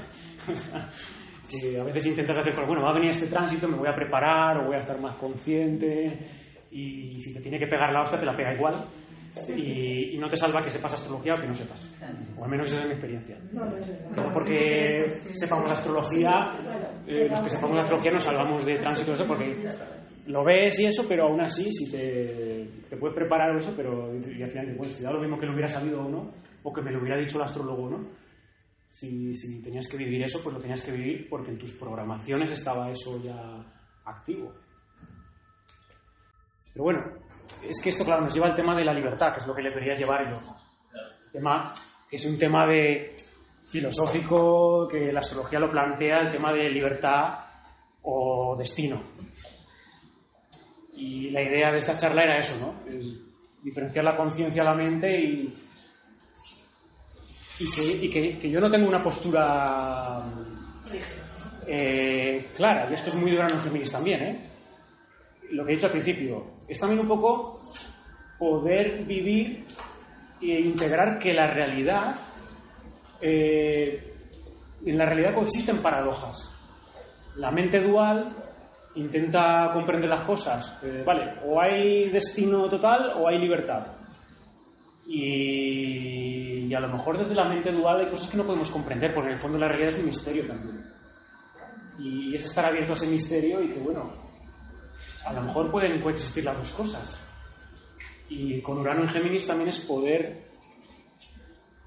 Que a veces intentas hacer, bueno, va a venir este tránsito, me voy a preparar, o voy a estar más consciente, y si te tiene que pegar la hostia, te la pega igual. Y no te salva que sepas astrología o que no sepas, o al menos esa es mi experiencia. No porque sepamos astrología, los que sepamos astrología nos salvamos de tránsito, eso, porque lo ves y eso, pero aún así si te puedes preparar eso, pero y al final bueno, si da lo mismo que lo hubiera sabido o no, o que me lo hubiera dicho el astrólogo o no. Si tenías que vivir eso, pues lo tenías que vivir porque en tus programaciones estaba eso ya activo. Pero bueno, es que esto, claro, nos lleva al tema de la libertad, que es lo que le quería llevar yo. Tema que es un tema filosófico, que la astrología lo plantea, el tema de libertad o destino. Y la idea de esta charla era eso, ¿no? Es diferenciar la conciencia a la mente y que yo no tengo una postura clara, y esto es muy de Urano Géminis también, ¿eh? Lo que he dicho al principio, es también un poco poder vivir e integrar que la realidad, en la realidad coexisten paradojas. La mente dual intenta comprender las cosas, vale, o hay destino total o hay libertad. Y a lo mejor desde la mente dual hay cosas que no podemos comprender, porque en el fondo la realidad es un misterio también. Y es estar abierto a ese misterio y que, bueno, a lo mejor pueden coexistir las dos cosas. Y con Urano en Géminis también es poder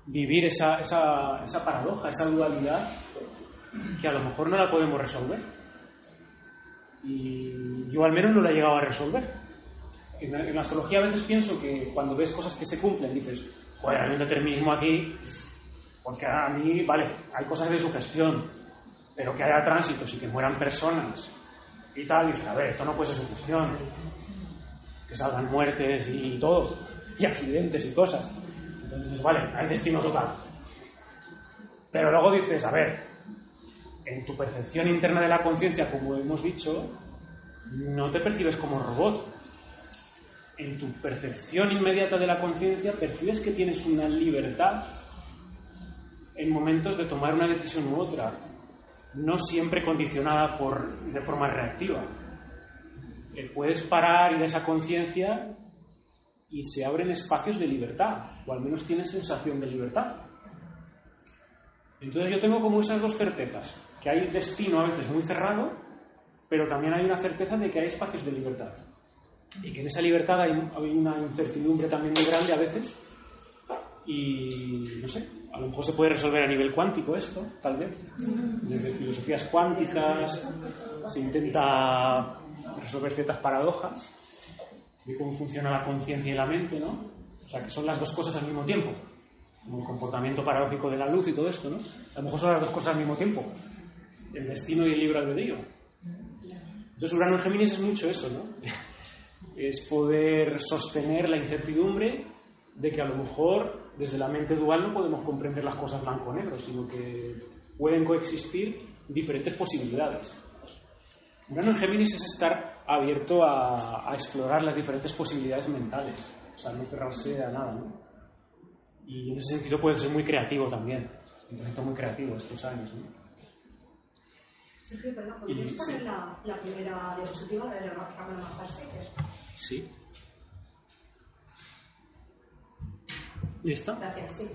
vivir esa paradoja, esa dualidad, que a lo mejor no la podemos resolver. Y yo al menos no la he llegado a resolver. En la astrología a veces pienso que cuando ves cosas que se cumplen dices, joder, hay un determinismo aquí, porque a mí, vale, hay cosas de sugestión, pero que haya tránsitos y que mueran personas y tal, dices, a ver, esto no puede ser sugestión, que salgan muertes y todo, y accidentes y cosas. Entonces dices, vale, hay destino total. Pero luego dices, a ver, en tu percepción interna de la conciencia, como hemos dicho, no te percibes como robot. En tu percepción inmediata de la conciencia percibes que tienes una libertad en momentos de tomar una decisión u otra, no siempre condicionada de forma reactiva. Puedes parar ir a esa conciencia y se abren espacios de libertad, o al menos tienes sensación de libertad. Entonces yo tengo como esas dos certezas, que hay destino a veces muy cerrado, pero también hay una certeza de que hay espacios de libertad. Y que en esa libertad hay una incertidumbre también muy grande a veces. Y no sé, a lo mejor se puede resolver a nivel cuántico esto, tal vez. Desde filosofías cuánticas se intenta resolver ciertas paradojas de cómo funciona la conciencia y la mente, ¿no? O sea, que son las dos cosas al mismo tiempo. Como el comportamiento paradójico de la luz y todo esto, ¿no? A lo mejor son las dos cosas al mismo tiempo. El destino y el libre albedrío. Entonces Urano en Géminis es mucho eso, ¿no? es poder sostener la incertidumbre de que a lo mejor desde la mente dual no podemos comprender las cosas blanco-negro, sino que pueden coexistir diferentes posibilidades. Urano en Géminis es estar abierto a explorar las diferentes posibilidades mentales, o sea, no cerrarse a nada, ¿no? Y en ese sentido puede ser muy creativo también, un proyecto muy creativo estos años, ¿no? Sergio, perdón, ¿podrías poner la primera diapositiva de la Ramana Maharshi? Sí. ¿Y está? Gracias, sí.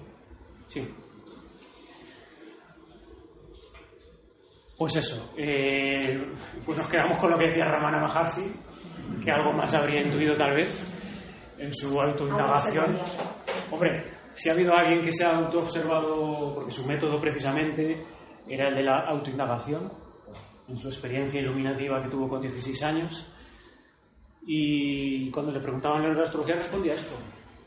Sí. Pues eso, pues nos quedamos con lo que decía Ramana Maharshi, que algo más habría intuido tal vez en su autoindagación. Hombre, si ha habido alguien que se ha autoobservado, porque su método precisamente era el de la autoindagación, en su experiencia iluminativa que tuvo con 16 años, y cuando le preguntaban en la astrología respondía esto.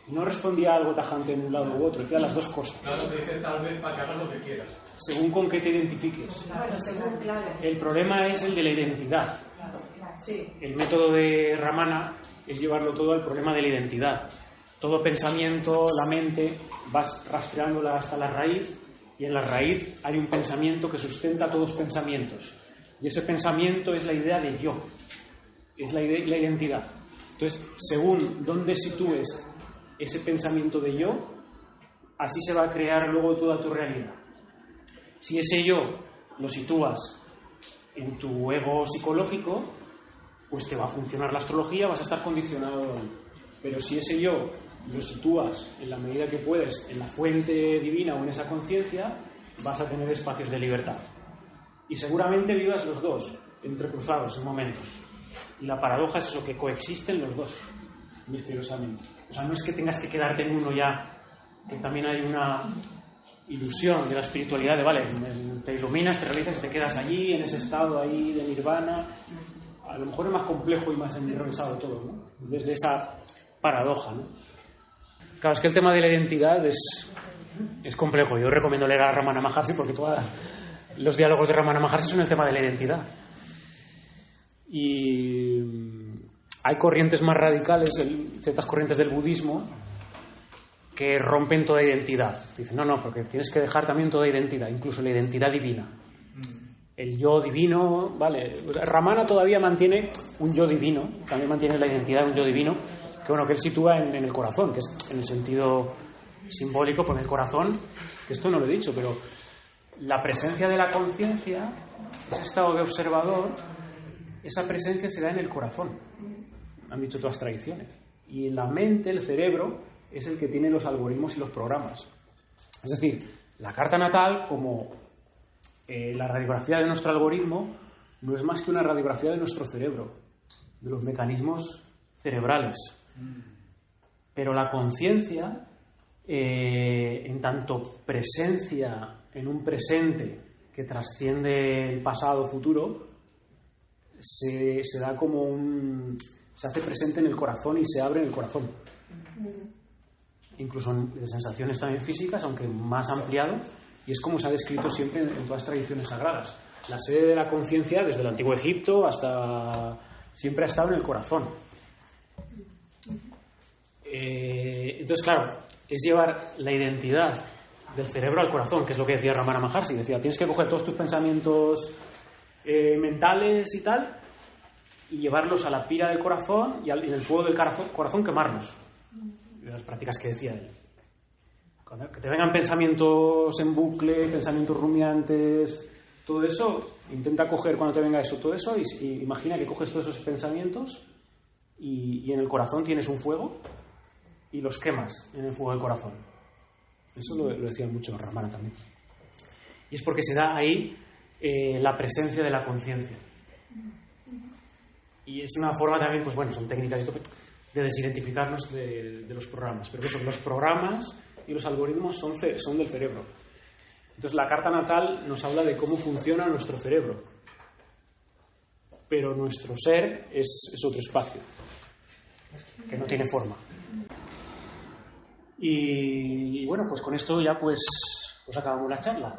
No respondía algo tajante en un lado u otro, decía las dos cosas. Claro, te dice tal vez para que hagas lo que quieras. Según con qué te identifiques. Bueno, según, claro. El problema es el de la identidad. Sí. El método de Ramana es llevarlo todo al problema de la identidad. Todo pensamiento, la mente, vas rastreándola hasta la raíz, y en la raíz hay un pensamiento que sustenta todos los pensamientos. Y ese pensamiento es la idea de yo, es la identidad. Entonces, según dónde sitúes ese pensamiento de yo, así se va a crear luego toda tu realidad. Si ese yo lo sitúas en tu ego psicológico, pues te va a funcionar la astrología, vas a estar condicionado ahí. Pero si ese yo lo sitúas en la medida que puedes en la fuente divina o en esa conciencia, vas a tener espacios de libertad. Y seguramente vivas los dos, entrecruzados en momentos. Y la paradoja es eso, que coexisten los dos, misteriosamente. O sea, no es que tengas que quedarte en uno ya, que también hay una ilusión de la espiritualidad de, vale, te iluminas, te realizas y te quedas allí, en ese estado ahí de nirvana. A lo mejor es más complejo y más enrevesado todo, ¿no? Desde esa paradoja, ¿no? Claro, es que el tema de la identidad es complejo. Yo recomiendo leer a Ramana Maharshi porque todos los diálogos de Ramana Maharshi son el tema de la identidad. Y hay corrientes más radicales, ciertas corrientes del budismo, que rompen toda identidad. Dicen, no, porque tienes que dejar también toda identidad, incluso la identidad divina. El yo divino, vale. Ramana todavía mantiene un yo divino, también mantiene la identidad de un yo divino, que él sitúa en el corazón, que es en el sentido simbólico, por el corazón, esto no lo he dicho, pero la presencia de la conciencia, ese estado de observador, esa presencia se da en el corazón, han dicho todas las tradiciones. Y en la mente, el cerebro, es el que tiene los algoritmos y los programas. Es decir, la carta natal, como la radiografía de nuestro algoritmo, no es más que una radiografía de nuestro cerebro, de los mecanismos cerebrales. Pero la conciencia, en tanto presencia en un presente que trasciende el pasado o futuro, se da como se hace presente en el corazón y se abre en el corazón. Incluso de sensaciones también físicas, aunque más ampliado, y es como se ha descrito siempre en todas las tradiciones sagradas. La sede de la conciencia, desde el antiguo Egipto hasta siempre ha estado en el corazón. Entonces, claro, es llevar la identidad del cerebro al corazón, que es lo que decía Ramana Maharshi. Decía, tienes que coger todos tus pensamientos mentales y tal, y llevarlos a la pira del corazón y en el fuego del corazón quemarlos. De las prácticas que decía él. Que te vengan pensamientos en bucle, pensamientos rumiantes, todo eso, intenta coger cuando te venga eso, todo eso, y imagina que coges todos esos pensamientos y en el corazón tienes un fuego y los quemas en el fuego del corazón. Eso lo decía mucho Ramana también. Y es porque se da ahí la presencia de la conciencia. Y es una forma también, pues bueno, son técnicas de desidentificarnos de los programas. Pero eso, los programas y los algoritmos son del cerebro. Entonces la carta natal nos habla de cómo funciona nuestro cerebro. Pero nuestro ser es otro espacio, que no tiene forma. Y bueno, pues con esto ya pues acabamos la charla.